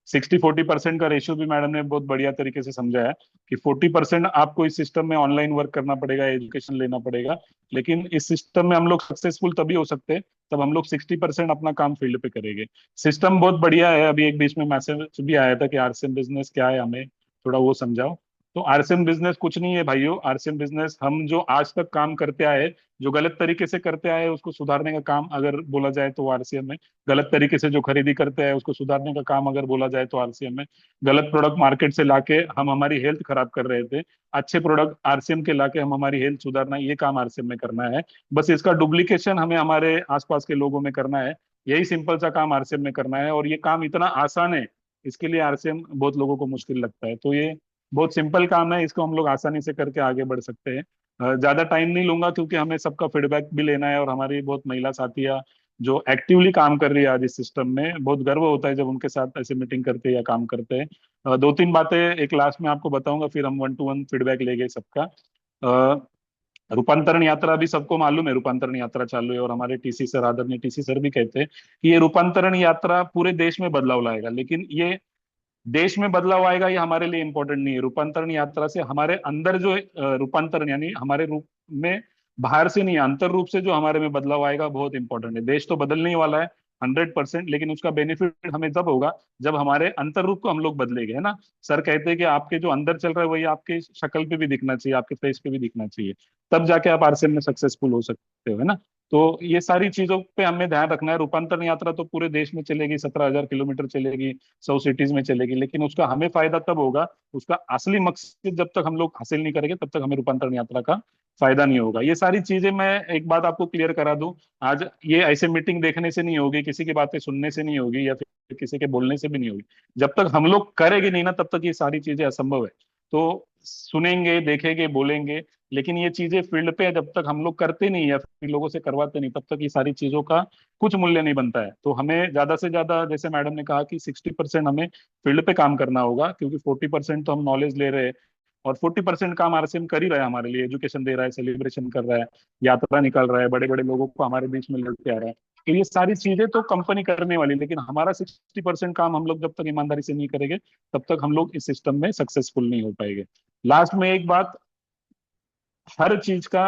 60-40% का रेशियो भी मैडम ने बहुत बढ़िया तरीके से समझाया कि 40% आपको इस सिस्टम में ऑनलाइन वर्क करना पड़ेगा, एजुकेशन लेना पड़ेगा, लेकिन इस सिस्टम में हम लोग सक्सेसफुल तभी हो सकते हैं तब हम लोग 60% अपना काम फील्ड पे करेंगे। सिस्टम बहुत बढ़िया है। अभी एक बीच में मैसेज भी आया था कि आरसीएम बिजनेस क्या है, हमें थोड़ा वो समझाओ। तो आरसीएम बिजनेस कुछ नहीं है भाइयों। आरसीएम बिजनेस हम जो आज तक काम करते आए, जो गलत तरीके से करते आए, उसको सुधारने का काम अगर बोला जाए तो आरसीएम है। गलत तरीके से जो खरीदी करते हैं उसको सुधारने का काम अगर बोला जाए तो आरसीएम है। गलत प्रोडक्ट मार्केट से लाके हम हमारी हेल्थ खराब कर रहे थे, अच्छे प्रोडक्ट आरसीएम के लाके हम हमारी हेल्थ सुधारना, ये काम आरसीएम में करना है। बस इसका डुप्लीकेशन हमें हमारे आसपास के लोगों में करना है। यही सिंपल सा काम आरसीएम में करना है, और ये काम इतना आसान है, इसके लिए आरसीएम बहुत लोगों को मुश्किल लगता है। तो ये बहुत सिंपल काम है, इसको हम लोग आसानी से करके आगे बढ़ सकते हैं। ज्यादा टाइम नहीं लूंगा क्योंकि हमें सबका फीडबैक भी लेना है, और हमारी बहुत महिला साथियां जो एक्टिवली काम कर रही है आज इस सिस्टम में, बहुत गर्व होता है जब उनके साथ ऐसे मीटिंग करते हैं या काम करते हैं। दो तीन बातें एक लास्ट में आपको बताऊंगा, फिर हम 1 to 1 फीडबैक लेंगे सबका। अ, रूपांतरण यात्रा भी सबको मालूम है, रूपांतरण यात्रा चालू है, और हमारे टीसी सर, आदरणीय टीसी सर भी कहते हैं कि ये रूपांतरण यात्रा पूरे देश में बदलाव लाएगा। लेकिन ये देश में बदलाव आएगा ये हमारे लिए इंपॉर्टेंट नहीं है। रूपांतरण यात्रा से हमारे अंदर जो रूपांतरण, यानी हमारे रूप में, बाहर से नहीं, अंतर रूप से जो हमारे में बदलाव आएगा बहुत इंपॉर्टेंट है। देश तो बदलने ही वाला है 100%, लेकिन उसका बेनिफिट हमें जब होगा जब हमारे अंतर रूप को हम लोग बदलेंगे, है ना। सर कहते हैं कि आपके जो अंदर चल रहा है वही आपके शक्ल पे भी दिखना चाहिए, आपके फेस पे भी दिखना चाहिए, तब जाके आप आरसीएम में सक्सेसफुल हो सकते हो, है ना। तो ये सारी चीजों पे हमें ध्यान रखना है। रूपांतरण यात्रा तो पूरे देश में चलेगी, 17,000 किलोमीटर चलेगी, 100 सिटीज में चलेगी, लेकिन उसका हमें फायदा तब होगा, उसका असली मकसद जब तक हम लोग हासिल नहीं करेंगे तब तक हमें रूपांतरण यात्रा का फायदा नहीं होगा। ये सारी चीजें मैं एक बात आपको क्लियर करा दूं, आज ये ऐसे मीटिंग देखने से नहीं होगी, किसी की बातें सुनने से नहीं होगी, या फिर किसी के बोलने से भी नहीं होगी। जब तक हम लोग करेंगे नहीं ना, तब तक ये सारी चीजें असंभव है। तो सुनेंगे, देखेंगे, बोलेंगे, लेकिन ये चीजें फील्ड पे जब तक हम लोग करते नहीं या फिर लोगों से करवाते नहीं, तब तक ये सारी चीजों का कुछ मूल्य नहीं बनता है। तो हमें ज्यादा से ज्यादा, जैसे मैडम ने कहा कि 60% हमें फील्ड पे काम करना होगा, क्योंकि 40% तो हम नॉलेज ले रहे हैं, और 40% काम आरसीएम कर ही रहा है हमारे लिए, एजुकेशन दे रहा है, सेलिब्रेशन कर रहा है, यात्रा निकाल रहा है, बड़े बड़े लोगों को हमारे बीच में लेके आ रहा है। तो ये सारी चीजें तो कंपनी करने वाली, लेकिन हमारा 60% काम हम लोग जब तक ईमानदारी से नहीं करेंगे तब तक हम लोग इस सिस्टम में सक्सेसफुल नहीं हो पाएंगे। लास्ट में एक बात, हर चीज का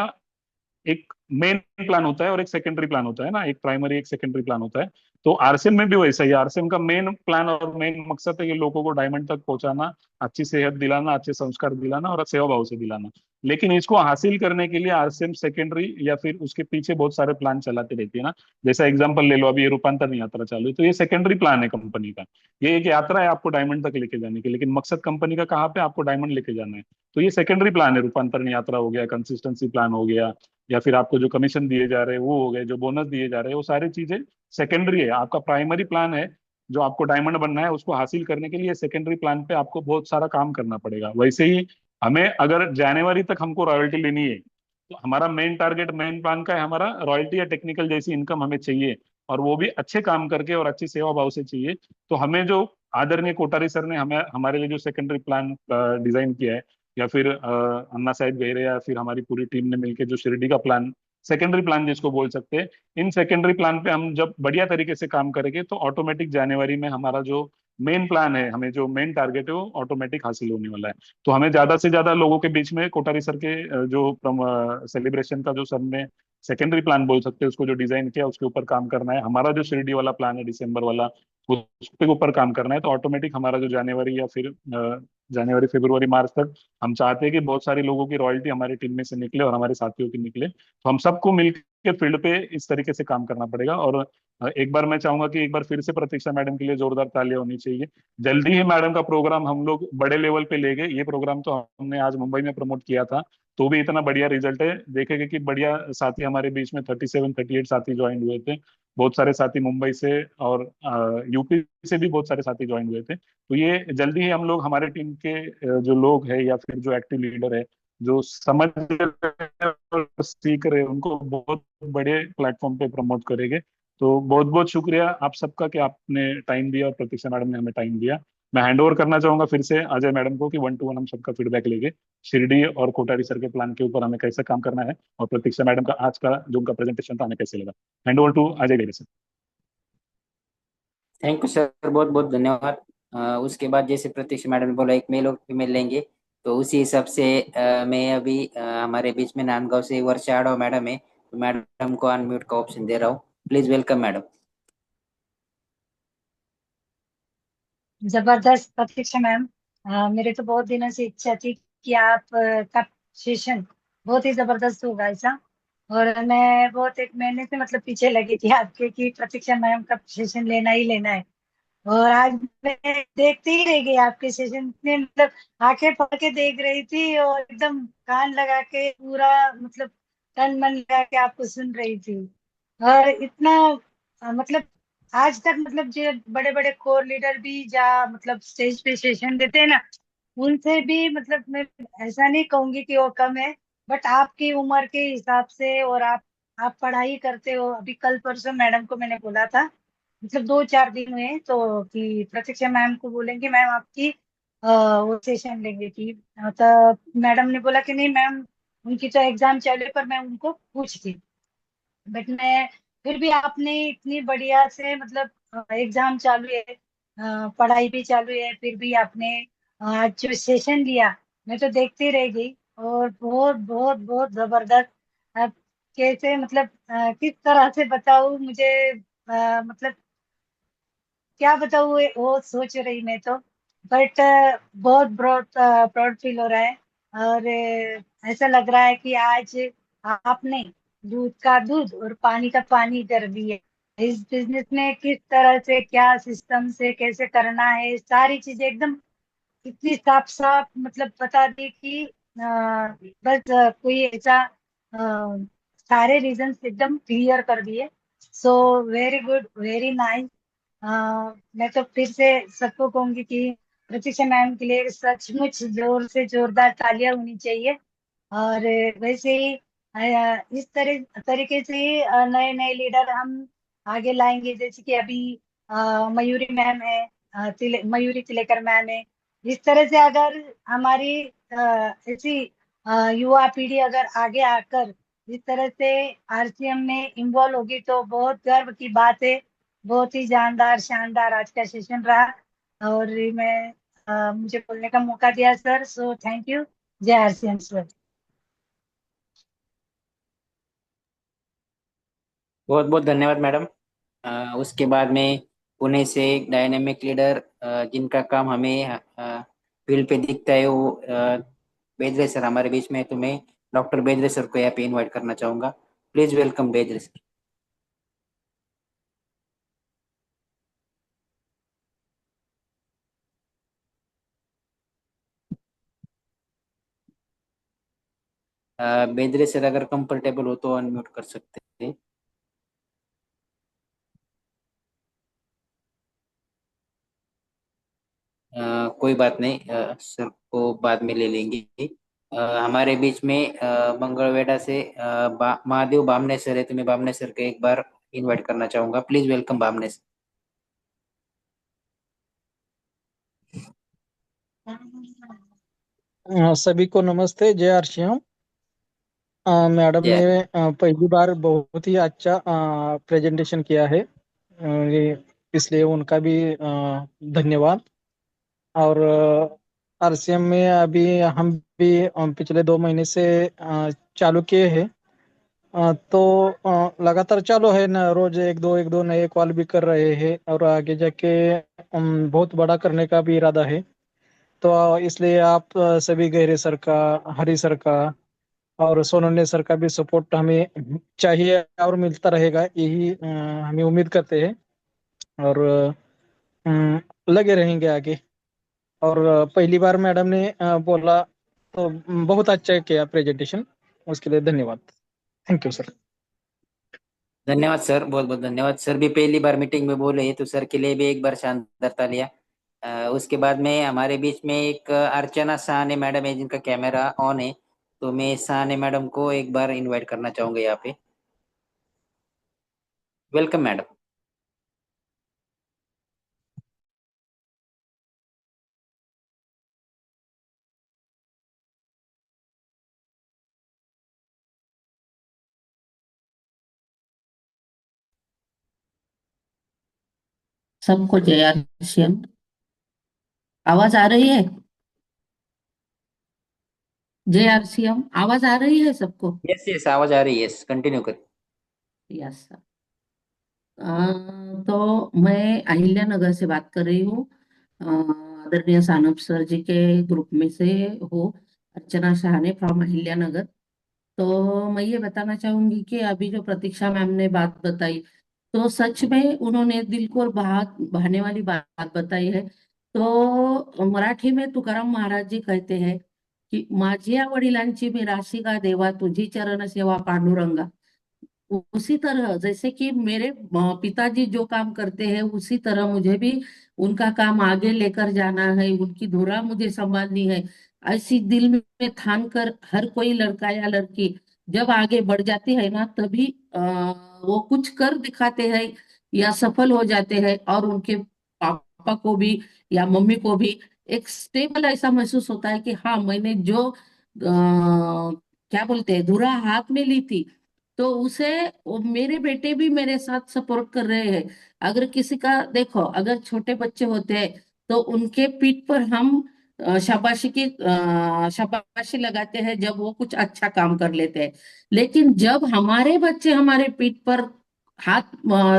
एक मेन प्लान होता है और एक सेकेंडरी प्लान होता है ना, एक प्राइमरी एक सेकेंडरी प्लान होता है। तो आरसीएम में भी वैसा ही है। आरसीएम का मेन प्लान और मेन मकसद है कि लोगों को डायमंड तक पहुंचाना, अच्छी सेहत दिलाना, अच्छे संस्कार दिलाना और सेवा भाव से दिलाना। लेकिन इसको हासिल करने के लिए आरसीएम सेकेंडरी या फिर उसके पीछे बहुत सारे प्लान चलाते रहती है ना। जैसा एग्जांपल ले लो, अभी ये रूपांतरण यात्रा चालू है, तो ये सेकेंडरी प्लान है कंपनी का। ये एक यात्रा है आपको डायमंड तक लेके जाने की, लेकिन मकसद कंपनी का कहाँ पे, आपको डायमंड लेके जाना है। तो ये सेकेंडरी प्लान है, रूपांतरण यात्रा हो गया, कंसिस्टेंसी प्लान हो गया, या फिर आपको जो कमीशन दिए जा रहे हैं वो हो गए, जो बोनस दिए जा रहे हैं वो सारी चीजें सेकेंडरी है। आपका प्राइमरी प्लान है जो आपको डायमंड बनना है, उसको हासिल करने के लिए सेकेंडरी प्लान पे आपको बहुत सारा काम करना पड़ेगा। वैसे ही हमें अगर जनवरी तक हमको रॉयल्टी लेनी है, तो हमारा मेन टारगेट, मेन प्लान का है हमारा रॉयल्टी या टेक्निकल जैसी इनकम हमें चाहिए, और वो भी अच्छे काम करके और अच्छी सेवा भाव से चाहिए। तो हमें जो आदरणीय कोठारी सर ने हमें हमारे लिए जो सेकेंडरी प्लान डिजाइन किया है, या फिर अन्ना साहिब गहरे, या फिर हमारी पूरी टीम ने मिलकर जो शिरडी का प्लान, सेकेंडरी प्लान जिसको बोल सकते हैं, इन सेकेंडरी प्लान पे हम जब बढ़िया तरीके से काम करेंगे तो ऑटोमेटिक जनवरी में हमारा जो मेन प्लान है, हमें जो मेन टारगेट है वो ऑटोमेटिक हासिल होने वाला है। तो हमें ज्यादा से ज्यादा लोगों के बीच में कोठारी सर के जो सेलिब्रेशन का जो सर ने सेकेंडरी प्लान बोल सकते हैं उसको जो डिजाइन किया, उसके ऊपर काम करना है। हमारा जो शिरडी वाला प्लान है दिसंबर वाला, उसके ऊपर काम करना है। तो ऑटोमेटिक हमारा जो जनवरी या फिर जनवरी फरवरी मार्च तक हम चाहते हैं कि बहुत सारे लोगों की रॉयल्टी हमारी टीम में से निकले और हमारे साथियों की निकले। तो हम सबको मिलकर फील्ड पे इस तरीके से काम करना पड़ेगा। और एक बार मैं चाहूंगा कि एक बार फिर से प्रतीक्षा मैडम के लिए जोरदार तालियां होनी चाहिए। जल्दी ही मैडम का प्रोग्राम हम लोग बड़े लेवल पे ले गए। ये प्रोग्राम तो हमने आज मुंबई में प्रमोट किया था, तो भी इतना बढ़िया रिजल्ट है। देखेंगे कि बढ़िया साथी हमारे बीच में 37-38 साथी ज्वाइन हुए थे। बहुत सारे साथी मुंबई से और यूपी से भी बहुत सारे साथी ज्वाइन हुए थे। तो ये जल्दी ही हम लोग हमारे टीम के जो लोग हैं या फिर जो एक्टिव लीडर है, जो समझ रहे हैं और सीख रहे हैं, उनको बहुत बड़े प्लेटफॉर्म पे प्रमोट करेंगे। तो बहुत बहुत शुक्रिया आप सबका कि आपने टाइम दिया और प्रतीक्षा मैडम ने हमें टाइम दिया। मैं हैंड ओवर करना चाहूंगा फिर से अजय मैडम को कि 1 to 1 हम सबका फीडबैक लेंगे, शिरडी और कोठारी सर के प्लान के ऊपर हमें कैसे काम करना है, और प्रतीक्षा मैडम का आज का जो उनका प्रेजेंटेशन था हमें कैसे लगा। हैंड ओवर टू अजय गहरे सर। थैंक यू सर, बहुत बहुत धन्यवाद। उसके बाद जैसे प्रतीक्षा मैडम ने बोला एक मेल और फीमेल लेंगे, तो उसी हिसाब से मैं अभी हमारे बीच में नांदगांव से वर्षा आडवा मैडम है, तो मैडम को अनम्यूट का ऑप्शन दे रहा हूँ। Please welcome madam. जबरदस्त प्रतीक्षा मैम। मेरे तो बहुत दिनों से इच्छा थी कि आपका सेशन बहुत ही जबरदस्त होगा ऐसा। और मैं बहुत एक महीने से मतलब पीछे लगी थी आपके कि प्रतीक्षा मैम का सेशन लेना ही लेना है। और आज मैं देखते ही रह गई आपके सेशन, इतने मतलब आंखें फाड़ के देख रही थी और एकदम कान लगा के पूरा मतलब तन मन लगा के आपको सुन रही थी। और इतना मतलब आज तक मतलब जो बड़े बड़े कोर लीडर भी जा मतलब स्टेज पे सेशन देते हैं ना, उनसे भी मतलब मैं ऐसा नहीं कहूंगी कि वो कम है। बट आपकी उम्र के हिसाब से और आप पढ़ाई करते हो। अभी कल परसों मैडम को मैंने बोला था, मतलब 2-4 दिन हुए तो कि प्रतीक्षा मैम को बोलेंगे मैम आपकी वो सेशन लेंगे कि तो मैडम ने बोला कि नहीं मैम, उनकी तो एग्जाम चालू है पर मैं उनको पूछती। बट मैं फिर भी आपने इतनी बढ़िया से मतलब एग्जाम चालू है, पढ़ाई भी चालू है, फिर भी आपने जो सेशन लिया मैं तो देखती रह गई। और बहुत बहुत बहुत जबरदस्त। आप कैसे मतलब किस तरह से बताऊँ मुझे, मतलब क्या बताऊँ वो सोच रही मैं तो। बट बहुत प्राउड प्राउड फील हो रहा है। और ऐसा लग रहा है कि आज आपने दूध का दूध और पानी का पानी कर दिए। इस बिजनेस में किस तरह से क्या सिस्टम से कैसे करना है सारी चीजें एकदम इतनी साफ साफ मतलब बता दी कि बस कोई ऐसा सारे रीजंस एकदम क्लियर कर दिए। So very good, very nice. मैं तो फिर से सबको कहूंगी कि प्रतीक्षा मैम के लिए सचमुच जोर से जोरदार तालियां होनी चाहिए। और वैसे ही इस तरीके से ही नए नए लीडर हम आगे लाएंगे। जैसे कि अभी मयूरी मैम है, मयूरी तिलेकर मैम है। इस तरह से अगर हमारी ऐसी युवा पीढ़ी अगर आगे आकर इस तरह से आरसीएम में इन्वॉल्व होगी तो बहुत गर्व की बात है। बहुत ही जानदार शानदार आज का सेशन रहा। और मैं मुझे बोलने का मौका दिया सर, सो थैंक यू। जय आरसीएम सर। बहुत बहुत धन्यवाद मैडम। उसके बाद में पुणे से एक डायनेमिक लीडर जिनका काम हमें फील्ड पे दिखता है, वो बेदरे सर हमारे बीच में है। तो मैं डॉक्टर बेदरे सर को यहाँ पे इनवाइट करना चाहूंगा। Please welcome Bedre sir. Bedre sir अगर कंफर्टेबल हो तो अनम्यूट कर सकते हैं। कोई बात नहीं, सर को बाद में ले लेंगे। हमारे बीच में मंगलवेढा से महादेव बामने सर है। तो मैं बामने सर को एक बार इनवाइट करना चाहूंगा। Please welcome Bamne sir. सभी को नमस्ते। जय आरसीएम। मैडम ने जय। पहली बार बहुत ही अच्छा प्रेजेंटेशन किया है, इसलिए उनका भी धन्यवाद। और आरसीएम में अभी हम भी पिछले 2 महीने से चालू किए हैं। तो लगातार चालू है ना, रोज एक दो नए कॉल भी कर रहे हैं और आगे जाके बहुत बड़ा करने का भी इरादा है। तो इसलिए आप सभी गहरे सर का, हरी सर का और सोनोने सर का भी सपोर्ट हमें चाहिए और मिलता रहेगा, यही हमें उम्मीद करते हैं। और लगे रहेंगे आगे। और पहली बार मैडम ने बोला तो बहुत अच्छा किया प्रेजेंटेशन, उसके लिए धन्यवाद। Thank you sir. धन्यवाद सर, बहुत बहुत धन्यवाद। सर भी पहली बार मीटिंग में बोले हैं तो सर के लिए भी एक बार शानदार तालियां। उसके बाद में हमारे बीच में एक अर्चना साहनी मैडम है जिनका कैमरा ऑन है। तो मैं साहनी मैडम को एक बार इनवाइट करना चाहूंगा यहाँ पे। Welcome madam. सबको जय आरसीएम। आवाज आ रही है? जय आरसीएम, आवाज आ रही है सबको? यस यस, आवाज आ रही है। यस, कंटिन्यू कर। Yes sir. तो मैं अहिल्या नगर से बात कर रही हूँ। आदरणीय सानप सर जी के ग्रुप में से हूँ। अर्चना शाहने फ्रॉम अहिल्यानगर। तो मैं ये बताना चाहूंगी कि अभी जो प्रतीक्षा मैम ने बात बताई, तो सच में उन्होंने दिल को भाने वाली बात बताई है। तो मराठी में तुकाराम महाराज जी कहते हैं की माझ्या वडिलांची मी राशी का देवा, तुझी चरण सेवा पांडुरंगा। उसी तरह जैसे कि मेरे पिताजी जो काम करते हैं, उसी तरह मुझे भी उनका काम आगे लेकर जाना है, उनकी धुरा मुझे संभालनी है। ऐसी दिल में ठान कर हर कोई लड़का या लड़की जब आगे बढ़ जाती है ना, तभी वो कुछ कर दिखाते हैं या सफल हो जाते हैं, और उनके पापा को भी या मम्मी को भी एक स्टेबल ऐसा महसूस होता है कि हाँ, मैंने जो क्या बोलते हैं धुरा हाथ में ली थी, तो उसे वो मेरे बेटे भी मेरे साथ सपोर्ट कर रहे हैं। अगर किसी का देखो, अगर छोटे बच्चे होते हैं तो उनके पीठ पर हम शाबाशी लगाते हैं जब वो कुछ अच्छा काम कर लेते हैं। लेकिन जब हमारे बच्चे हमारे पीठ पर हाथ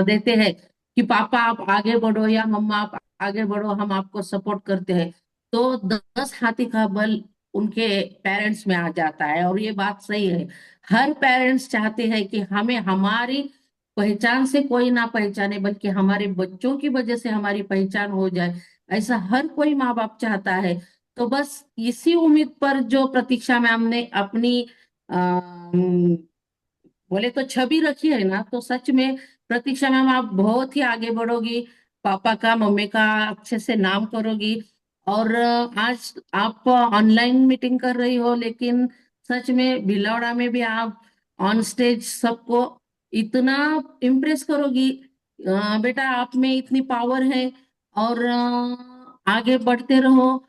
देते हैं कि पापा आप आगे बढ़ो या मम्मा आप आगे बढ़ो, हम आपको सपोर्ट करते हैं, तो 10 हाथी का बल उनके पेरेंट्स में आ जाता है। और ये बात सही है, हर पेरेंट्स चाहते हैं कि हमें हमारी पहचान से कोई ना पहचाने, बल्कि हमारे बच्चों की वजह से हमारी पहचान हो जाए, ऐसा हर कोई माँ बाप चाहता है। तो बस इसी उम्मीद पर जो प्रतीक्षा मैम ने अपनी बोले तो छवि रखी है ना, तो सच में प्रतीक्षा मैम आप बहुत ही आगे बढ़ोगी, पापा का मम्मी का अच्छे से नाम करोगी। और आज आप ऑनलाइन मीटिंग कर रही हो, लेकिन सच में भिलौड़ा में भी आप ऑन स्टेज सबको इतना इम्प्रेस करोगी। बेटा आप में इतनी पावर है, और आगे बढ़ते रहो।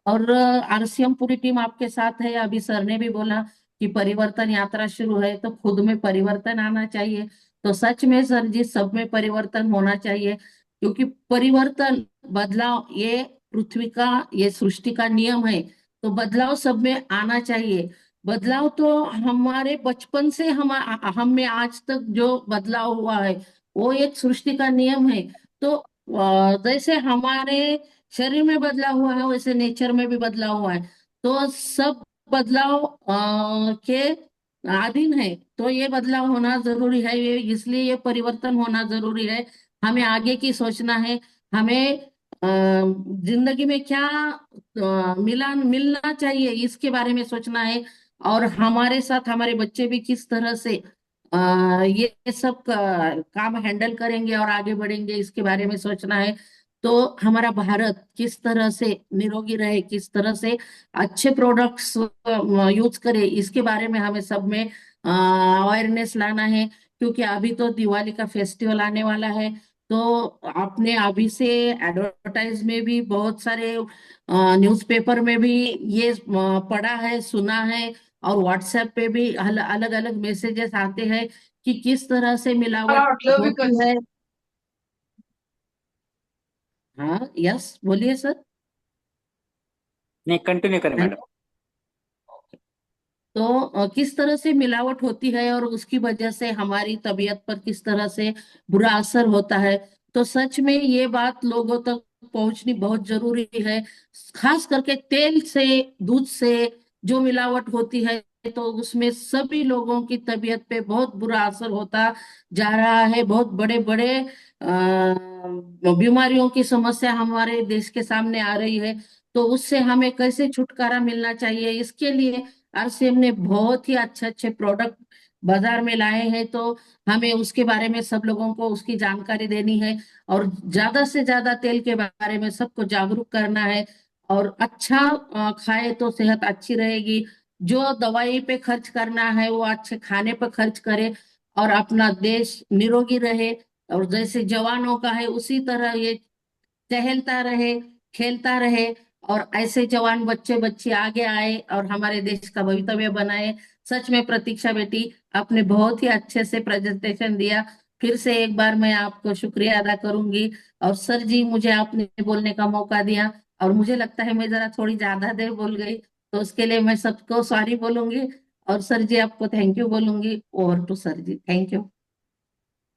और आरसीएम पूरी टीम आपके साथ है। अभी सर ने भी बोला कि परिवर्तन यात्रा शुरू है, तो खुद में परिवर्तन आना चाहिए। तो सच में सर जी, सब में परिवर्तन होना चाहिए, क्योंकि परिवर्तन, बदलाव ये पृथ्वी का, ये सृष्टि का नियम है। तो बदलाव सब में आना चाहिए। बदलाव तो हमारे बचपन से हम में आज तक जो बदलाव हुआ है, वो एक सृष्टि का नियम है। तो जैसे हमारे शरीर में बदलाव हुआ है, वैसे नेचर में भी बदलाव हुआ है। तो सब बदलाव के अधीन है। तो ये बदलाव होना जरूरी है, ये इसलिए ये परिवर्तन होना जरूरी है। हमें आगे की सोचना है। हमें जिंदगी में क्या मिलना चाहिए, इसके बारे में सोचना है। और हमारे साथ हमारे बच्चे भी किस तरह से ये सब काम हैंडल करेंगे और आगे बढ़ेंगे, इसके बारे में सोचना है। तो हमारा भारत किस तरह से निरोगी रहे, किस तरह से अच्छे प्रोडक्ट्स यूज करे, इसके बारे में हमें सब में अवेयरनेस लाना है। क्योंकि अभी तो दिवाली का फेस्टिवल आने वाला है। तो आपने अभी से एडवर्टाइज में भी बहुत सारे न्यूज़पेपर में भी ये पढ़ा है, सुना है, और व्हाट्सएप पे भी अलग अलग मैसेजेस आते हैं कि किस तरह से मिलावट होती है। हाँ, यस, बोलिए सर। नहीं, कंटिन्यू करें मैडम। तो किस तरह से मिलावट होती है और उसकी वजह से हमारी तबीयत पर किस तरह से बुरा असर होता है। तो सच में ये बात लोगों तक पहुंचनी बहुत जरूरी है। खास करके तेल से, दूध से जो मिलावट होती है, तो उसमें सभी लोगों की तबीयत पे बहुत बुरा असर होता जा रहा है। बहुत बड़े बड़े बीमारियों की समस्या हमारे देश के सामने आ रही है। तो उससे हमें कैसे छुटकारा मिलना चाहिए, इसके लिए आरसीएम ने बहुत ही अच्छे अच्छे प्रोडक्ट बाजार में लाए हैं। तो हमें उसके बारे में सब लोगों को उसकी जानकारी देनी है, और ज्यादा से ज्यादा तेल के बारे में सबको जागरूक करना है। और अच्छा खाए तो सेहत अच्छी रहेगी। जो दवाई पे खर्च करना है वो अच्छे खाने पे खर्च करे, और अपना देश निरोगी रहे। और जैसे जवानों का है, उसी तरह ये टहलता रहे, खेलता रहे, और ऐसे जवान बच्चे बच्चे आगे आए और हमारे देश का भवितव्य बनाए। सच में प्रतीक्षा बेटी, आपने बहुत ही अच्छे से प्रेजेंटेशन दिया। फिर से एक बार मैं आपको शुक्रिया अदा करूंगी। और सर जी, मुझे आपने बोलने का मौका दिया, और मुझे लगता है मैं जरा थोड़ी ज्यादा देर बोल गई, तो उसके लिए मैं सबको सॉरी बोलूंगी। और सर जी आपको थैंक यू बोलूंगी। Over to sir ji, thank you.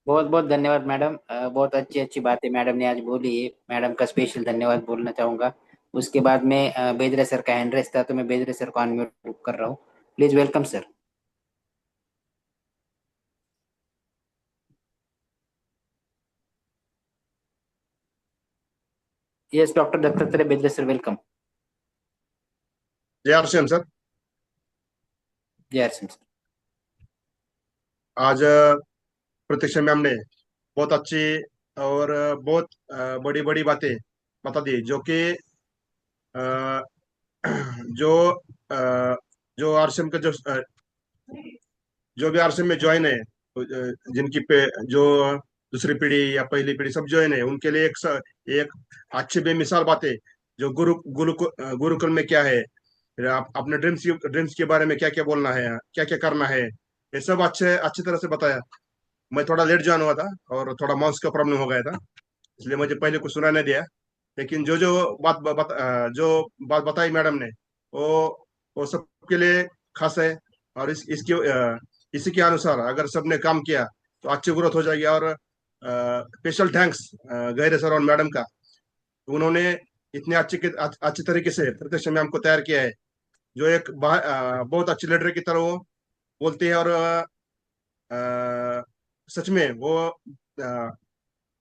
बहुत बहुत धन्यवाद मैडम। बहुत अच्छी अच्छी बातें मैडम ने आज बोली है। मैडम का स्पेशल धन्यवाद बोलना चाहूंगा। उसके बाद में बेदरे सर का हैंड रेस था, तो मैं बेदरे सर को अनम्यूट कर रहा हूँ। Please welcome sir. Yes doctor Dattatreya Bedre sir, welcome. जय आरसीएम सर। जय सर। आज प्रतीक्षा मैम ने बहुत अच्छी और बहुत बड़ी बड़ी बातें बता दी, जो कि अ, जो जो आरसीएम का जो भी आरसीएम में ज्वाइन है, जिनकी जो दूसरी पीढ़ी या पहली पीढ़ी सब ज्वाइन है, उनके लिए एक अच्छी बेमिसाल बातें, जो गुरुकुल में क्या है, फिर आप अपने ड्रीम्स के बारे में क्या क्या बोलना है, क्या क्या करना है, ये सब अच्छी तरह से बताया। मैं थोड़ा लेट ज्वाइन हुआ था और थोड़ा माउस का प्रॉब्लम हो गया था, इसलिए मुझे पहले कुछ सुना नहीं दिया। लेकिन जो बात बताई मैडम ने, वो सबके लिए खास है। और इसी के अनुसार अगर सबने काम किया तो अच्छी ग्रोथ हो जाएगी। और स्पेशल थैंक्स गहरे सर और मैडम का, उन्होंने इतने अच्छे तरीके से प्रत्यक्ष मैम को तैयार किया है, जो एक बहुत अच्छी लीडर की तरह वो बोलती है। और सच में वो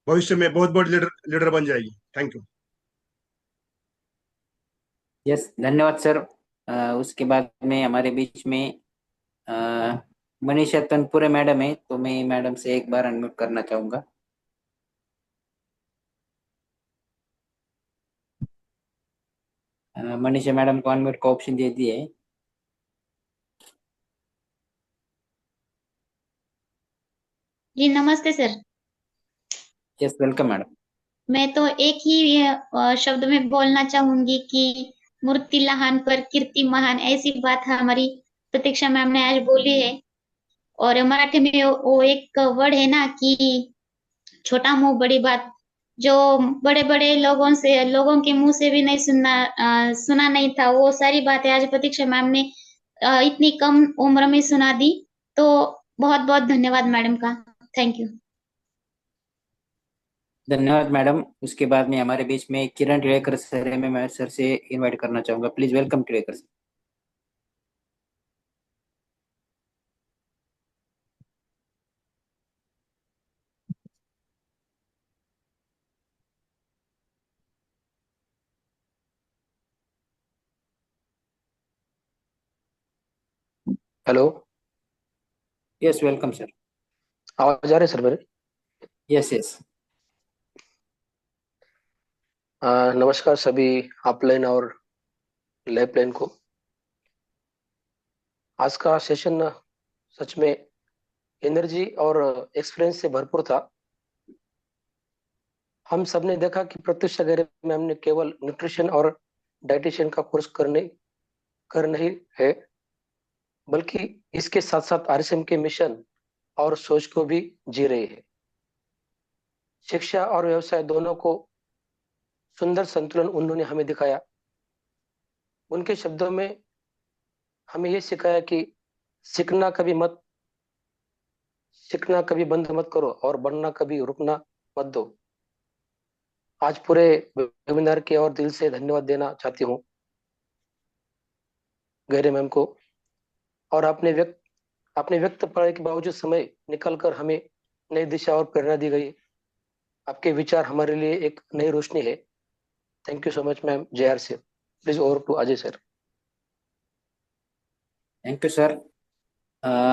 भविष्य में बहुत बड़ी लीडर लीडर बन जाएगी। Thank you. यस धन्यवाद सर। उसके बाद में हमारे बीच में मनीषा तनपुरे मैडम है, तो मैं मैडम से एक बार अनम्यूट करना चाहूंगा। मनीषा मैडम को अनम्यूट का ऑप्शन दे दिए है। जी नमस्ते सर। Yes welcome madam. मैं तो एक ही शब्द में बोलना चाहूंगी कि मूर्ति लहान पर कीर्ति महान, ऐसी बात हमारी प्रतीक्षा मैम ने आज बोली है। और मराठी में वो एक वर्ड है ना कि छोटा मुंह बड़ी बात, जो बड़े बड़े लोगों के मुंह से भी नहीं सुना नहीं था, वो सारी बातें आज प्रतीक्षा मैम ने इतनी कम उम्र में सुना दी। तो बहुत बहुत धन्यवाद मैडम का। Thank you. धन्यवाद मैडम। उसके बाद में हमारे बीच में किरण टिड़ेकर सर है, मैं सर से इनवाइट करना चाहूंगा। Please welcome Tidekar sir. Hello. Yes welcome sir. आवाज आ रही है सर मेरे? Yes yes. नमस्कार सभी अपलाइन और लैपलाइन को। आज का सेशन सच में एनर्जी और एक्सपीरियंस से भरपूर था। हम सबने देखा कि प्रत्युषा गैरे में हमने केवल न्यूट्रिशन और डाइटिशियन का कोर्स कर नहीं है, बल्कि इसके साथ साथ आरएसएम के मिशन और सोच को भी जी रही है। शिक्षा और व्यवसाय दोनों को सुंदर संतुलन उन्होंने हमें दिखाया। उनके शब्दों में हमें ये सिखाया कि सीखना कभी बंद मत करो और बढ़ना कभी रुकना मत दो। आज पूरे वेबिनार के और दिल से धन्यवाद देना चाहती हूँ गैरे मैम को। और अपने व्यक्त पढ़ाई के बावजूद समय निकालकर हमें नई दिशा और प्रेरणा दी गई। आपके विचार हमारे लिए एक नई रोशनी है। Thank you so much ma'am. JR से please over to Ajay sir. Thank you sir.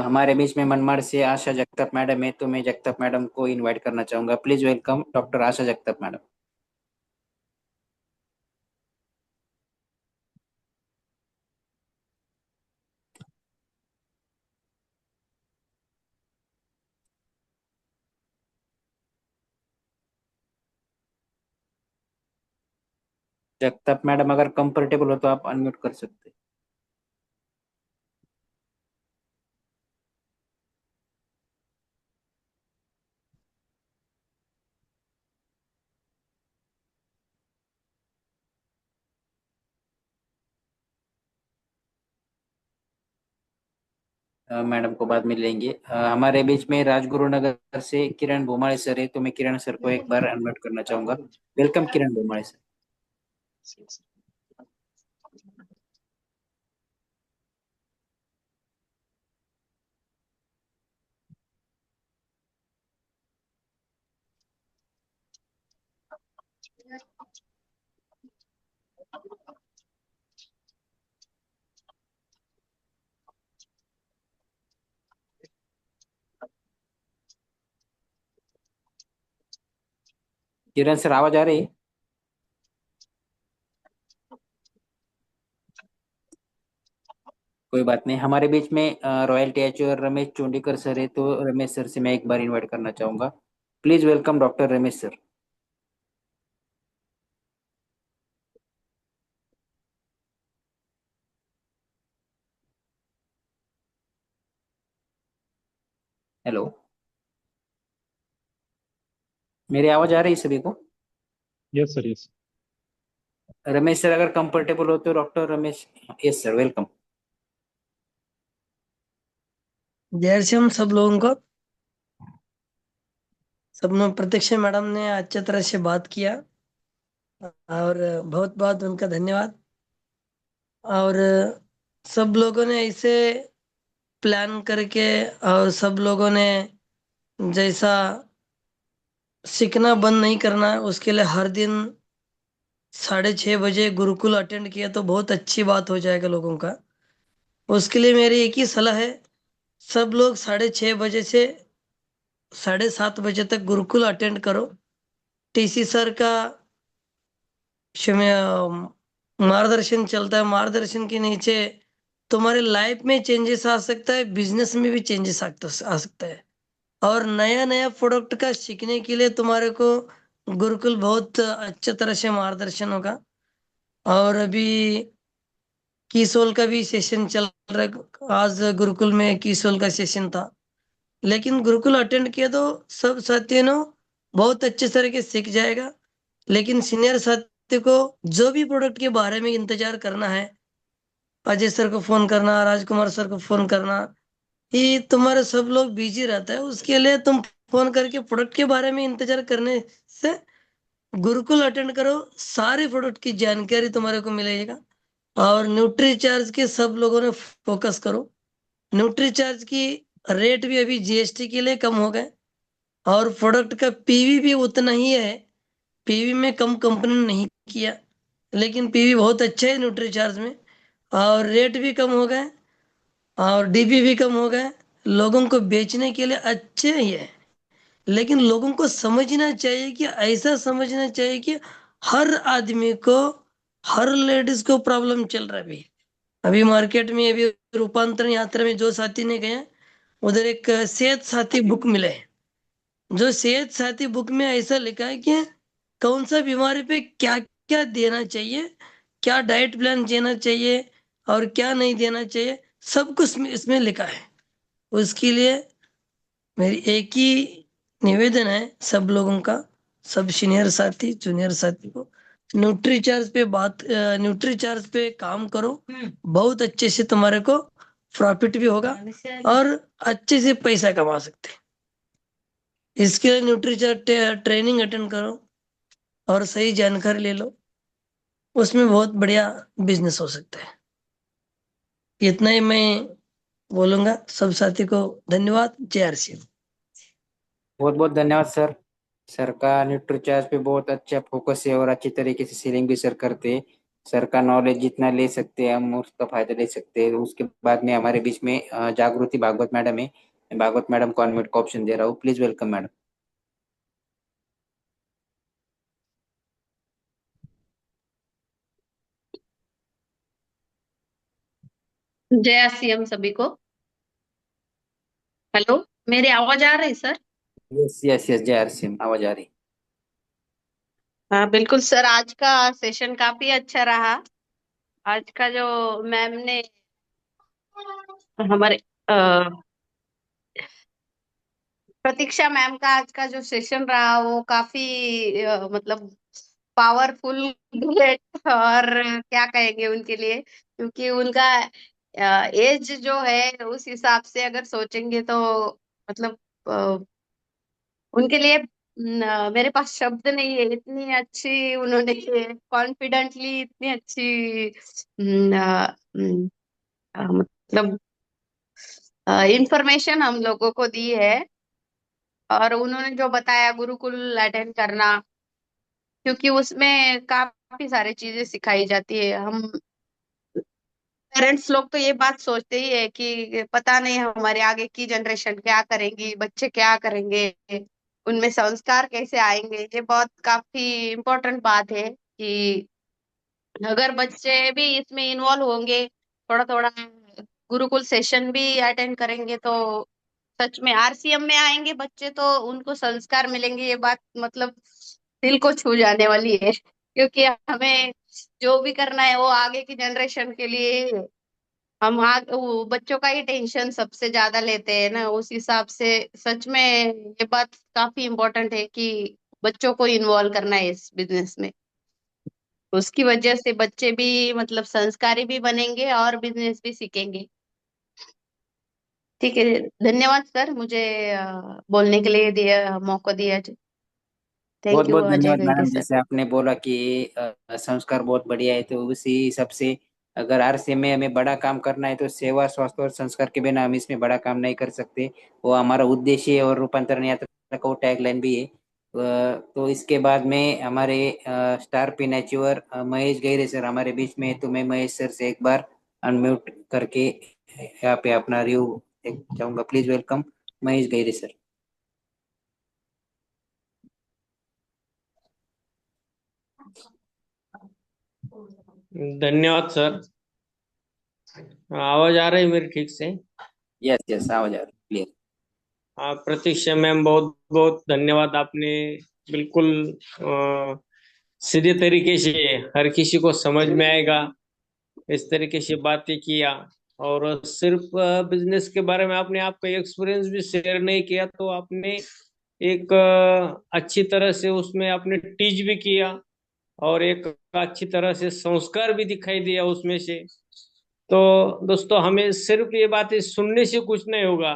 हमारे बीच में मनमाड़ से आशा जगताप मैडम है, तो मैं जगताप मैडम को इनवाइट करना चाहूंगा। Please welcome doctor Asha Jagtap madam. Jagtap madam अगर कंफर्टेबल हो तो आप अनम्यूट कर सकते हैं। मैडम को बाद में लेंगे। हमारे बीच में राजगुरु नगर से किरण भोमाळे सर है, तो मैं किरण सर को एक बार अनम्यूट करना चाहूंगा। वेलकम किरण भोमाळे सर। किरण सर आवाज आ रही है? कोई बात नहीं, हमारे बीच में रॉयल्टी एच और रमेश चोंडीकर सर है, तो रमेश सर से मैं एक बार इनवाइट करना चाहूंगा। Please welcome doctor Ramesh sir. Hello, मेरी आवाज आ रही है सभी को? Yes sir, yes. Ramesh sir अगर कंफर्टेबल हो तो doctor Ramesh. Yes sir, welcome. जय श्री राम सब लोगों को। सब लोग प्रतीक्षा मैडम ने अच्छे तरह से बात किया और बहुत बहुत उनका धन्यवाद। और सब लोगों ने ऐसे प्लान करके और सब लोगों ने जैसा सीखना बंद नहीं करना, उसके लिए हर दिन 6:30 बजे गुरुकुल अटेंड किया तो बहुत अच्छी बात हो जाएगा लोगों का। उसके लिए मेरी एक ही सलाह है, सब लोग 6:30 बजे से 7:30 बजे तक गुरुकुल अटेंड करो। टीसी सर का मार्गदर्शन चलता है, मार्गदर्शन के नीचे तुम्हारे लाइफ में चेंजेस आ सकता है, बिजनेस में भी चेंजेस आ सकता है। और नया नया प्रोडक्ट का सीखने के लिए तुम्हारे को गुरुकुल बहुत अच्छे तरह से मार्गदर्शन होगा। और अभी कीसोल का भी सेशन चल रहा है, आज गुरुकुल में कीसोल का सेशन था। लेकिन गुरुकुल अटेंड किया तो सब साथियों ने बहुत अच्छे तरीके से सीख जाएगा। लेकिन सीनियर साथी को जो भी प्रोडक्ट के बारे में इंतजार करना है, अजय सर को फोन करना, राजकुमार सर को फोन करना, ये तुम्हारे सब लोग बिजी रहता है, उसके लिए तुम फोन करके प्रोडक्ट के बारे में इंतजार करने से गुरुकुल अटेंड करो, सारे प्रोडक्ट की जानकारी तुम्हारे को मिलेगा। और न्यूट्री चार्ज के सब लोगों ने फोकस करो। न्यूट्री चार्ज की रेट भी अभी जीएसटी के लिए कम हो गए और प्रोडक्ट का पीवी भी उतना ही है। पीवी में कम कंपनी ने नहीं किया, लेकिन पीवी बहुत अच्छा है न्यूट्री चार्ज में। और रेट भी कम हो गए और डीपी भी कम हो गए। लोगों को बेचने के लिए अच्छे ही है, लेकिन लोगों को समझना चाहिए कि ऐसा समझना चाहिए कि हर आदमी को, हर लेडीज को प्रॉब्लम चल रहा है। अभी अभी मार्केट में अभी रूपांतरण यात्रा में जो साथी ने गए, उधर एक सेहत साथी बुक मिले। जो सेहत साथी बुक में ऐसा लिखा है कि कौन सा बीमारी पे क्या क्या देना चाहिए, क्या डाइट प्लान देना चाहिए और क्या नहीं देना चाहिए, सब कुछ इसमें लिखा है। उसके लिए मेरी एक ही निवेदन है सब लोगों का, सब सीनियर साथी जूनियर साथी को, न्यूट्री चार्ज पे काम करो। बहुत अच्छे से तुम्हारे को प्रॉफिट भी होगा और अच्छे से पैसा कमा सकते हैं। इसके लिए न्यूट्री चार्ज ट्रेनिंग अटेंड करो और सही जानकारी ले लो, उसमें बहुत बढ़िया बिजनेस हो सकता है। इतना ही मैं बोलूंगा। सब साथी को धन्यवाद। जय आरसी। बहुत बहुत धन्यवाद सर। सर का न्यूट्री चार्ज पे बहुत अच्छा फोकस है और अच्छी तरीके से सेलिंग भी सर करते हैं। सर का नॉलेज जितना ले सकते हैं हम, उसका फायदा ले सकते हैं। उसके बाद में हमारे बीच में जागृति भागवत मैडम है। मैं भागवत मैडम को अनम्यूट का ऑप्शन दे रहा हूँ। Please welcome madam. जय सीएम सभी को। हेलो, मेरी आवाज आ रही सर? यस यस यस, जय सिंह आवाज आ रही। हाँ बिल्कुल सर, आज का सेशन काफी अच्छा रहा। आज का जो मैम ने हमारे प्रतीक्षा मैम का आज का जो सेशन रहा वो काफी मतलब पावरफुल बुलेट, और क्या कहेंगे उनके लिए, क्योंकि उनका एज जो है उस हिसाब से अगर सोचेंगे तो मतलब उनके लिए मेरे पास शब्द नहीं है। इतनी अच्छी उन्होंने कॉन्फिडेंटली इतनी अच्छी मतलब इंफॉर्मेशन हम लोगों को दी है। और उन्होंने जो बताया गुरुकुल अटेंड करना, क्योंकि उसमें काफी सारी चीजें सिखाई जाती है। हम पेरेंट्स लोग तो ये बात सोचते ही है कि पता नहीं हमारे आगे की जनरेशन क्या करेंगी, बच्चे क्या करेंगे, उनमें संस्कार कैसे आएंगे। ये बहुत काफी इम्पोर्टेंट बात है कि अगर बच्चे भी इसमें इन्वॉल्व होंगे, थोड़ा थोड़ा गुरुकुल सेशन भी अटेंड करेंगे, तो सच में आरसीएम में आएंगे बच्चे तो उनको संस्कार मिलेंगे। ये बात मतलब दिल को छू जाने वाली है, क्योंकि हमें जो भी करना है वो आगे की जनरेशन के लिए है। हम वो बच्चों का ही टेंशन सबसे ज्यादा लेते हैं ना, उस हिसाब से सच में ये बात काफी इम्पोर्टेंट है कि बच्चों को इन्वॉल्व करना है इस बिजनेस में। उसकी वजह से बच्चे भी मतलब संस्कारी भी बनेंगे और बिजनेस भी सीखेंगे। ठीक है, धन्यवाद सर, मुझे बोलने के लिए दिया मौका दिया। बहुत थैंक यू बहुत अजय धन्यवाद गहिरे मैडम। सर। जैसे आपने बोला कि संस्कार बहुत बढ़िया है, तो उसी हिसाब से अगर आरसीएम में हमें बड़ा काम करना है तो सेवा, स्वास्थ्य और संस्कार के बिना हम इसमें बड़ा काम नहीं कर सकते। वो हमारा उद्देश्य और रूपांतरण यात्रा का टैगलाइन भी है। तो इसके बाद में हमारे star pin achiever Mahesh Gahire sir हमारे बीच में है, तो मैं महेश सर से एक बार अनम्यूट करके यहाँ पे अपना रिव्यू चाहूंगा। Please welcome Mahesh Gahire sir. धन्यवाद सर। आवाज आ रही है मेरी ठीक से? यस यस, आवाज आ रही क्लियर। हाँ प्रतीक्षा मैम, बहुत बहुत धन्यवाद। आपने बिल्कुल सीधे तरीके से हर किसी को समझ में आएगा इस तरीके से बातें किया। और सिर्फ बिजनेस के बारे में आपने आपका एक्सपीरियंस भी शेयर नहीं किया, तो आपने एक अच्छी तरह से उसमें आपने टीच भी किया और एक अच्छी तरह से संस्कार भी दिखाई दिया उसमें से। तो दोस्तों, हमें सिर्फ ये बातें सुनने से कुछ नहीं होगा।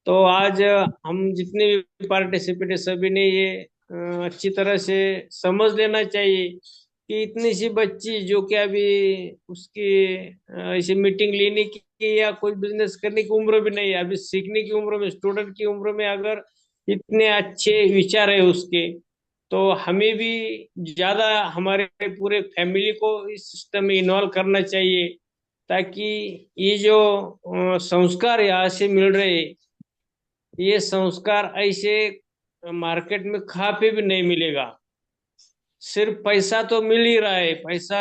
तो आज हम जितने भी पार्टिसिपेट है सभी ने ये अच्छी तरह से समझ लेना चाहिए कि इतनी सी बच्ची जो कि अभी उसकी ऐसे मीटिंग लेने की या कोई बिजनेस करने की उम्र भी नहीं है, अभी सीखने की उम्र में, स्टूडेंट की उम्र में अगर इतने अच्छे विचार है उसके, तो हमें भी ज्यादा हमारे पूरे फैमिली को इस सिस्टम में इन्वॉल्व करना चाहिए, ताकि ये जो संस्कार यहाँ से मिल रहे हैं, ये संस्कार ऐसे मार्केट में कहाँ पे भी नहीं मिलेगा। सिर्फ पैसा तो मिल ही रहा है, पैसा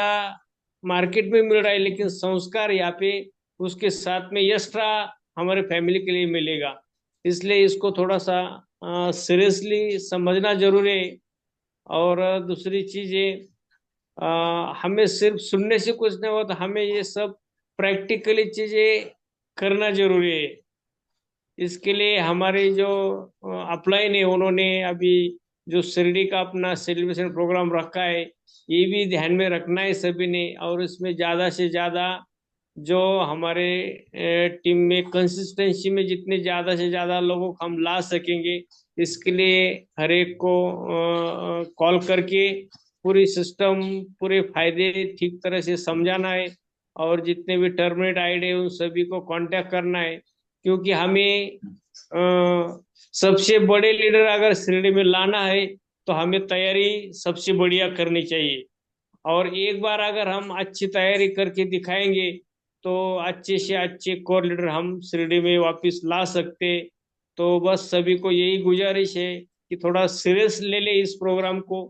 मार्केट में मिल रहा है, लेकिन संस्कार यहाँ पे उसके साथ में एक्स्ट्रा हमारे फैमिली के लिए मिलेगा। इसलिए इसको थोड़ा सा सीरियसली समझना जरूरी है। और दूसरी चीज है, हमें सिर्फ सुनने से कुछ नहीं होता, हमें ये सब प्रैक्टिकली चीजें करना जरूरी है। इसके लिए हमारे जो अपलाइन है, उन्होंने अभी जो शिरडी का अपना सेलिब्रेशन प्रोग्राम रखा है, ये भी ध्यान में रखना है सभी ने। और इसमें ज्यादा से ज्यादा जो हमारे टीम में कंसिस्टेंसी में जितने ज्यादा से ज्यादा लोगों को हम ला सकेंगे, इसके लिए हर एक को कॉल करके पूरी सिस्टम, पूरे फायदे ठीक तरह से समझाना है। और जितने भी टर्मिनेट आईडी है उन सभी को कांटेक्ट करना है, क्योंकि हमें सबसे बड़े लीडर अगर शिरडी में लाना है तो हमें तैयारी सबसे बढ़िया करनी चाहिए। और एक बार अगर हम अच्छी तैयारी करके दिखाएंगे तो अच्छे से अच्छे कोर लीडर हम शिरडी में वापस ला सकते। तो बस सभी को यही गुजारिश है कि थोड़ा सीरियस ले ले इस प्रोग्राम को,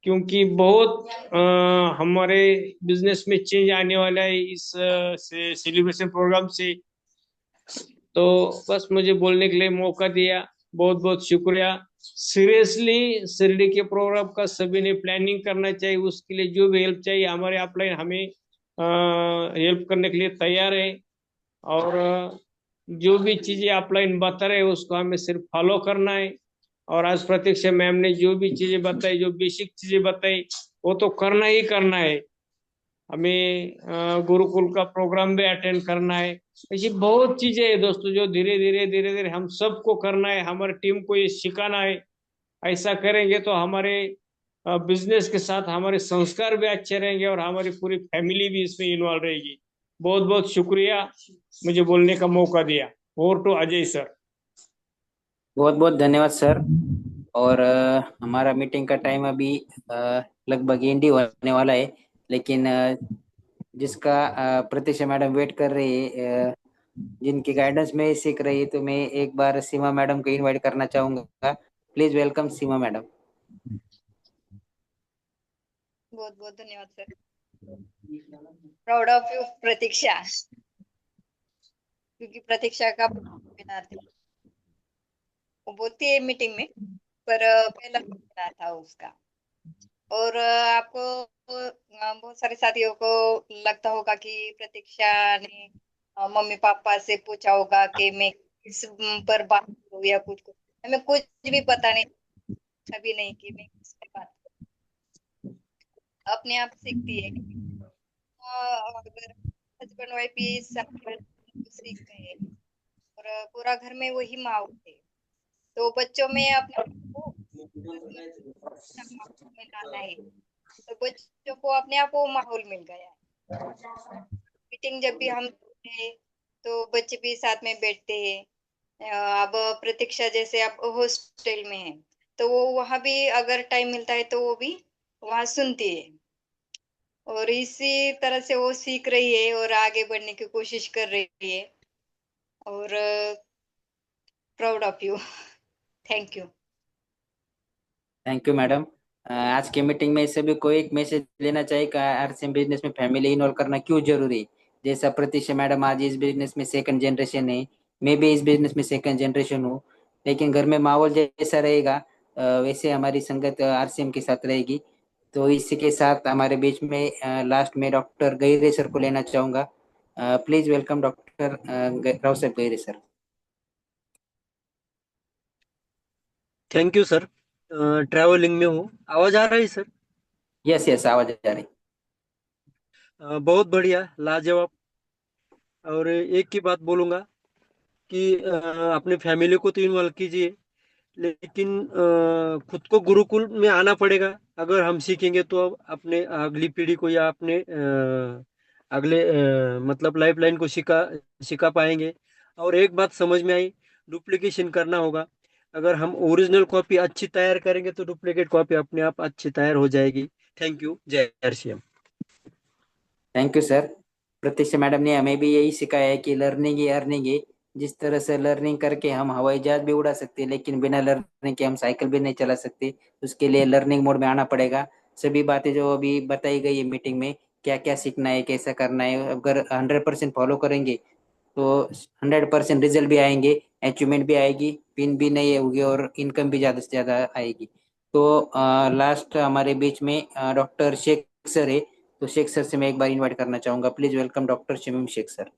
क्योंकि बहुत हमारे बिजनेस में चेंज आने वाला है इस सेलिब्रेशन प्रोग्राम से। तो बस मुझे बोलने के लिए मौका दिया, बहुत बहुत शुक्रिया। सीरियसली शिरडी के प्रोग्राम का सभी ने प्लानिंग करना चाहिए, उसके लिए जो भी हेल्प चाहिए हमारे अपलाइन हमें हेल्प करने के लिए तैयार है। और जो भी चीजें अपलाइन बता रहे हैं उसको हमें सिर्फ फॉलो करना है। और आज प्रतीक्षा मैम ने जो भी चीजें बताई, जो बेसिक चीजें बताई, वो तो करना ही करना है। हमें गुरुकुल का प्रोग्राम भी अटेंड करना है। ऐसी बहुत चीजें हैं दोस्तों जो धीरे धीरे हम सबको करना है, हमारी टीम को ये सिखाना है। ऐसा करेंगे तो हमारे बिजनेस के साथ हमारे संस्कार भी अच्छे रहेंगे और हमारी पूरी फैमिली भी इसमें इन्वॉल्व रहेगी। बहुत बहुत शुक्रिया मुझे बोलने का मौका दिया। Over to Ajay sir. बहुत बहुत धन्यवाद सर। और हमारा मीटिंग का टाइम अभी लगभग एंड ही होने वाला है, लेकिन जिसका प्रतीक्षा मैडम वेट कर रही है, जिनकी गाइडेंस में सीख रही है, तो मैं एक बार सीमा मैडम को इनवाइट करना चाहूंगा। Please welcome Seema madam. बहुत बहुत धन्यवाद सर। प्राउड ऑफ यू प्रतीक्षा, क्योंकि प्रतीक्षा का वेबिनार था, वो बोलती है मीटिंग में, पर पहला वेबिनार था उसका। और आपको बहुत सारे साथियों को लगता होगा कि प्रतीक्षा ने मम्मी पापा से पूछा होगा कि मैं किस पर बात करूं या कुछ कुछ। हमें कुछ भी पता नहीं, अभी नहीं कि मैं किस पर बात करूं। अपने आप सीखती है। अगर हस्बैंड वाइफ ये सीख गए और पूरा घर में वही माँ होते, तो बच्चों में अपने आप को में लाना है, तो बच्चों को अपने आप वो माहौल मिल गया है। मीटिंग जब भी हम करते हैं तो बच्चे भी साथ में बैठते हैं। अब प्रतीक्षा जैसे आप हॉस्टल में है, तो वो वहां भी अगर टाइम मिलता है तो वो भी वहां सुनती है, और इसी तरह से वो सीख रही है और आगे बढ़ने की कोशिश कर रही है। और proud of you. Thank you. Thank you madam. आज के मीटिंग में सभी को एक मैसेज लेना चाहिए कि आरसीएम बिजनेस में फैमिली इन्वॉल्व करना क्यों जरूरी है। जैसा प्रतीक्षा मैडम आज इस बिजनेस में सेकंड जनरेशन है, मैं भी इस बिजनेस में सेकंड जनरेशन हूँ, लेकिन घर में माहौल जैसा रहेगा वैसे हमारी संगत आरसीएम के साथ रहेगी। तो इसी के साथ हमारे बीच में लास्ट में डॉक्टर गहिरे सर को लेना चाहूंगा। प्लीज वेलकम डॉक्टर राव साहब Gahire sir. Thank you sir. Travelling में हूँ, आवाज आ रही है सर? यस यस, आवाज आ रही। बहुत बढ़िया, लाजवाब। और एक की बात बोलूंगा कि अपने फैमिली को तो इन्वॉल्व कीजिए, लेकिन खुद को गुरुकुल में आना पड़ेगा। अगर हम सीखेंगे तो अपने अगली पीढ़ी को या अपने अगले मतलब लाइफ लाइन को सिखा सिखा पाएंगे। और एक बात समझ में आई, डुप्लीकेशन करना होगा। अगर हम ओरिजिनल कॉपी अच्छी तैयार करेंगे तो डुप्लीकेट कॉपी अपने आप अच्छी तैयार हो जाएगी। Thank you. जय RCM. Thank you sir. Pratiksha madam ने हमें भी यही सिखाया है कि लर्निंग ही अर्निंग है। जिस तरह से लर्निंग करके हम हवाई जहाज भी उड़ा सकते हैं, लेकिन बिना लर्निंग के हम साइकिल भी नहीं चला सकते। उसके लिए लर्निंग मोड में आना पड़ेगा। सभी बातें जो अभी बताई गई है मीटिंग में, क्या क्या सीखना है, कैसा करना है, अगर 100% फॉलो करेंगे तो 100% रिजल्ट भी आएंगे, अचीवमेंट भी आएगी, पिन भी नहीं होगी और इनकम भी ज्यादा से ज्यादा आएगी। तो लास्ट हमारे बीच में डॉक्टर शेख सर है, तो शेख सर से मैं एक बार इनवाइट करना चाहूंगा। Please welcome doctor Shamim Sheikh sir.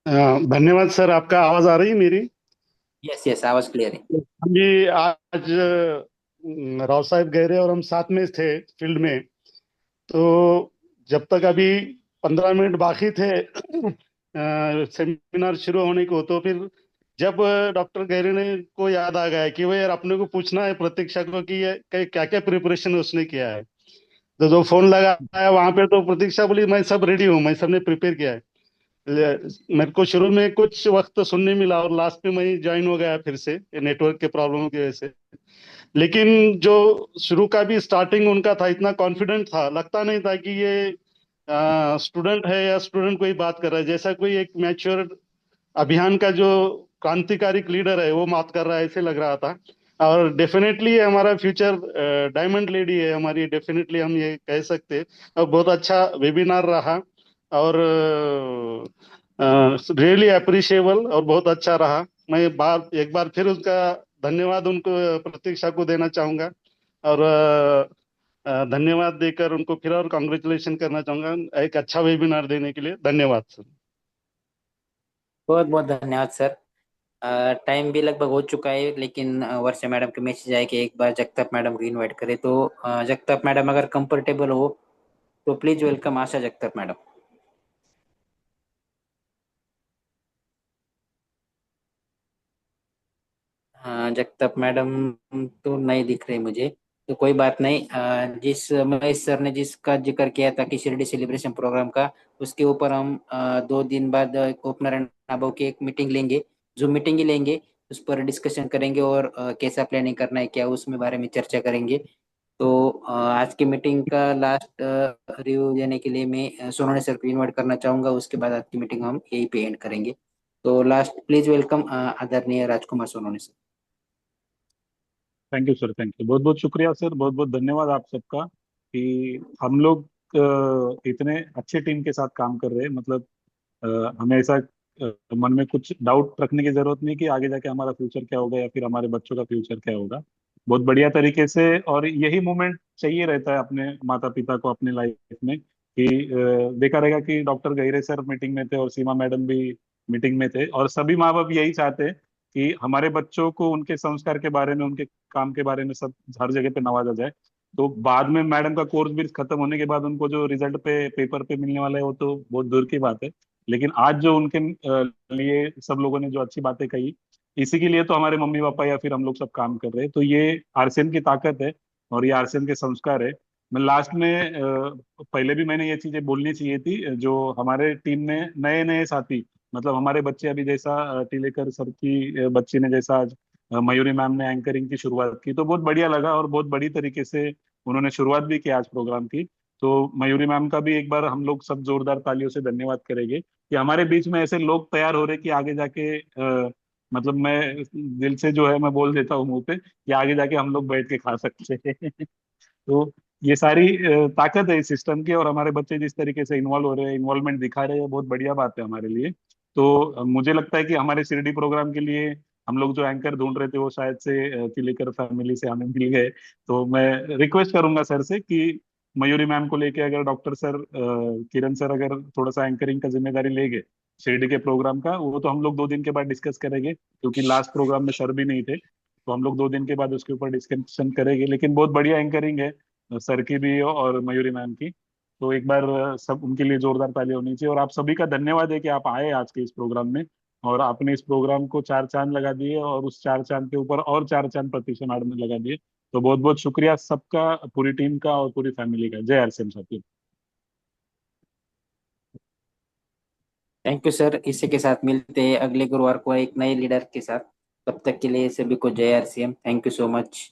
धन्यवाद सर। आपका आवाज आ रही है मेरी? यस यस, आवाज क्लियर है। हम जी आज राव साहब गहरे और हम साथ में थे फील्ड में। तो जब तक अभी 15 मिनट बाकी थे सेमिनार शुरू होने को, तो फिर जब डॉक्टर गहरे ने को याद आ गया कि वो यार अपने को पूछना है प्रतीक्षा को कि ये क्या क्या प्रिपरेशन उसने किया है। तो जो फोन लगाया वहां पे, तो प्रतीक्षा बोली मैं सब रेडी हूँ, मैं सबने प्रिपेयर किया है। मेरे को शुरू में कुछ वक्त तो सुनने मिला और लास्ट में मैं ज्वाइन हो गया फिर से, नेटवर्क के प्रॉब्लम की वजह से। लेकिन जो शुरू का भी स्टार्टिंग उनका था, इतना कॉन्फिडेंट था, लगता नहीं था कि ये स्टूडेंट है या स्टूडेंट कोई बात कर रहा है। जैसा कोई एक मैच्योर अभियान का जो क्रांतिकारी लीडर है वो बात कर रहा है, ऐसे लग रहा था। और डेफिनेटली हमारा फ्यूचर डायमंड लेडी है हमारी, डेफिनेटली हम ये कह सकते हैं। और बहुत अच्छा वेबिनार रहा और रियली अप्रिशिएबल और बहुत अच्छा रहा। मैं एक बार फिर उसका धन्यवाद उनको प्रतीक्षा को देना चाहूंगा, और धन्यवाद देकर उनको फिर और कॉन्ग्रेचुलेशन करना चाहूंगा एक अच्छा वेबिनार देने के लिए। धन्यवाद सर। बहुत बहुत धन्यवाद सर। टाइम भी लगभग हो चुका है, लेकिन वर्षा मैडम के मैसेज आए कि एक बार जगताप मैडम को इनवाइट करें। तो जगताप मैडम अगर कंफर्टेबल हो तो please welcome Asha Jagtap madam. हाँ, जगताप मैडम तो नहीं दिख रही मुझे। तो कोई बात नहीं। जिस महेश सर ने जिसका जिक्र किया था कि शिरडी सेलिब्रेशन प्रोग्राम का, उसके ऊपर हम 2 दिन बाद एक ओपनर एंड अबव की एक मीटिंग लेंगे, जो मीटिंग ही लेंगे, उस पर डिस्कशन करेंगे और कैसा प्लानिंग करना है क्या उसमें बारे में चर्चा करेंगे। तो आज की मीटिंग का लास्ट रिव्यू देने के लिए मैं सोनोने सर को इन्वाइट करना चाहूंगा। उसके बाद आज की मीटिंग हम यहीं पे एंड करेंगे। तो लास्ट प्लीज वेलकम आदरणीय Rajkumar Sonone sir. Thank you sir, thank you, बहुत बहुत शुक्रिया सर, बहुत बहुत धन्यवाद आप सबका कि हम लोग इतने अच्छे टीम के साथ काम कर रहे हैं। मतलब हमें ऐसा मन में कुछ डाउट रखने की जरूरत नहीं कि आगे जाके हमारा फ्यूचर क्या होगा या फिर हमारे बच्चों का फ्यूचर क्या होगा। बहुत बढ़िया तरीके से, और यही मोमेंट चाहिए रहता है अपने माता पिता को अपने लाइफ में कि देखा रहेगा कि डॉक्टर गहिरे सर मीटिंग में थे और सीमा मैडम भी मीटिंग में थे, और सभी माँ बाप यही चाहते हैं कि हमारे बच्चों को उनके संस्कार के बारे में, उनके काम के बारे में सब हर जगह पे नवाजा जाए। तो बाद में मैडम का कोर्स भी खत्म होने के बाद उनको जो रिजल्ट पे पेपर पे मिलने वाला है वो तो बहुत दूर की बात है। लेकिन आज जो उनके लिए सब लोगों ने जो अच्छी बातें कही, इसी के लिए तो हमारे मम्मी पापा या फिर हम लोग सब काम कर रहे हैं। तो ये आरसीएम की ताकत है और ये आरसीएम के संस्कार है। मैं लास्ट में पहले भी मैंने ये चीजें बोलनी चाहिए थी, जो हमारे टीम में नए नए साथी, मतलब हमारे बच्चे अभी जैसा टिलेकर सर की बच्ची ने जैसा आज मयूरी मैम ने एंकरिंग की शुरुआत की तो बहुत बढ़िया लगा, और बहुत बड़ी तरीके से उन्होंने शुरुआत भी की आज प्रोग्राम की। तो मयूरी मैम का भी एक बार हम लोग सब जोरदार तालियों से धन्यवाद करेंगे कि हमारे बीच में ऐसे लोग तैयार हो रहे कि आगे जाके मतलब मैं दिल से जो है मैं बोल देता हूँ मुंह पे कि आगे जाके हम लोग बैठ के खा सकते हैं। तो ये सारी ताकत है इस सिस्टम की, और हमारे बच्चे जिस तरीके से इन्वॉल्व हो रहे हैं, इन्वॉल्वमेंट दिखा रहे हैं, बहुत बढ़िया बात है हमारे लिए। तो मुझे लगता है कि हमारे शिरडी प्रोग्राम के लिए हम लोग जो एंकर ढूंढ रहे थे वो शायद से तिलेकर फैमिली से हमें मिल गए। तो मैं रिक्वेस्ट करूंगा सर से कि मयूरी मैम को लेके अगर डॉक्टर सर किरण सर अगर थोड़ा सा एंकरिंग का जिम्मेदारी ले गए शिरडी के प्रोग्राम का, वो तो हम लोग 2 दिन के बाद डिस्कस करेंगे क्योंकि लास्ट प्रोग्राम में सर भी नहीं थे। तो हम लोग 2 दिन के बाद उसके ऊपर डिस्कशन करेंगे। लेकिन बहुत बढ़िया एंकरिंग है सर की भी और मयूरी मैम की। तो एक बार सब उनके लिए जोरदार ताली होनी चाहिए। और आप सभी का धन्यवाद है कि आप आए आज के इस प्रोग्राम में, और आपने इस प्रोग्राम को 4 चांद लगा दिए, और उस 4 चांद के ऊपर और 4 चांद प्रतीक्षा मैडम ने लगा दिए। तो बहुत बहुत शुक्रिया सबका, पूरी टीम का और पूरी फैमिली का। जय आरसीएम साथियों। Thank you sir. इसी के साथ मिलते हैं अगले गुरुवार को एक नए लीडर के साथ। तब तक के लिए सभी को जय RCM. Thank you so much.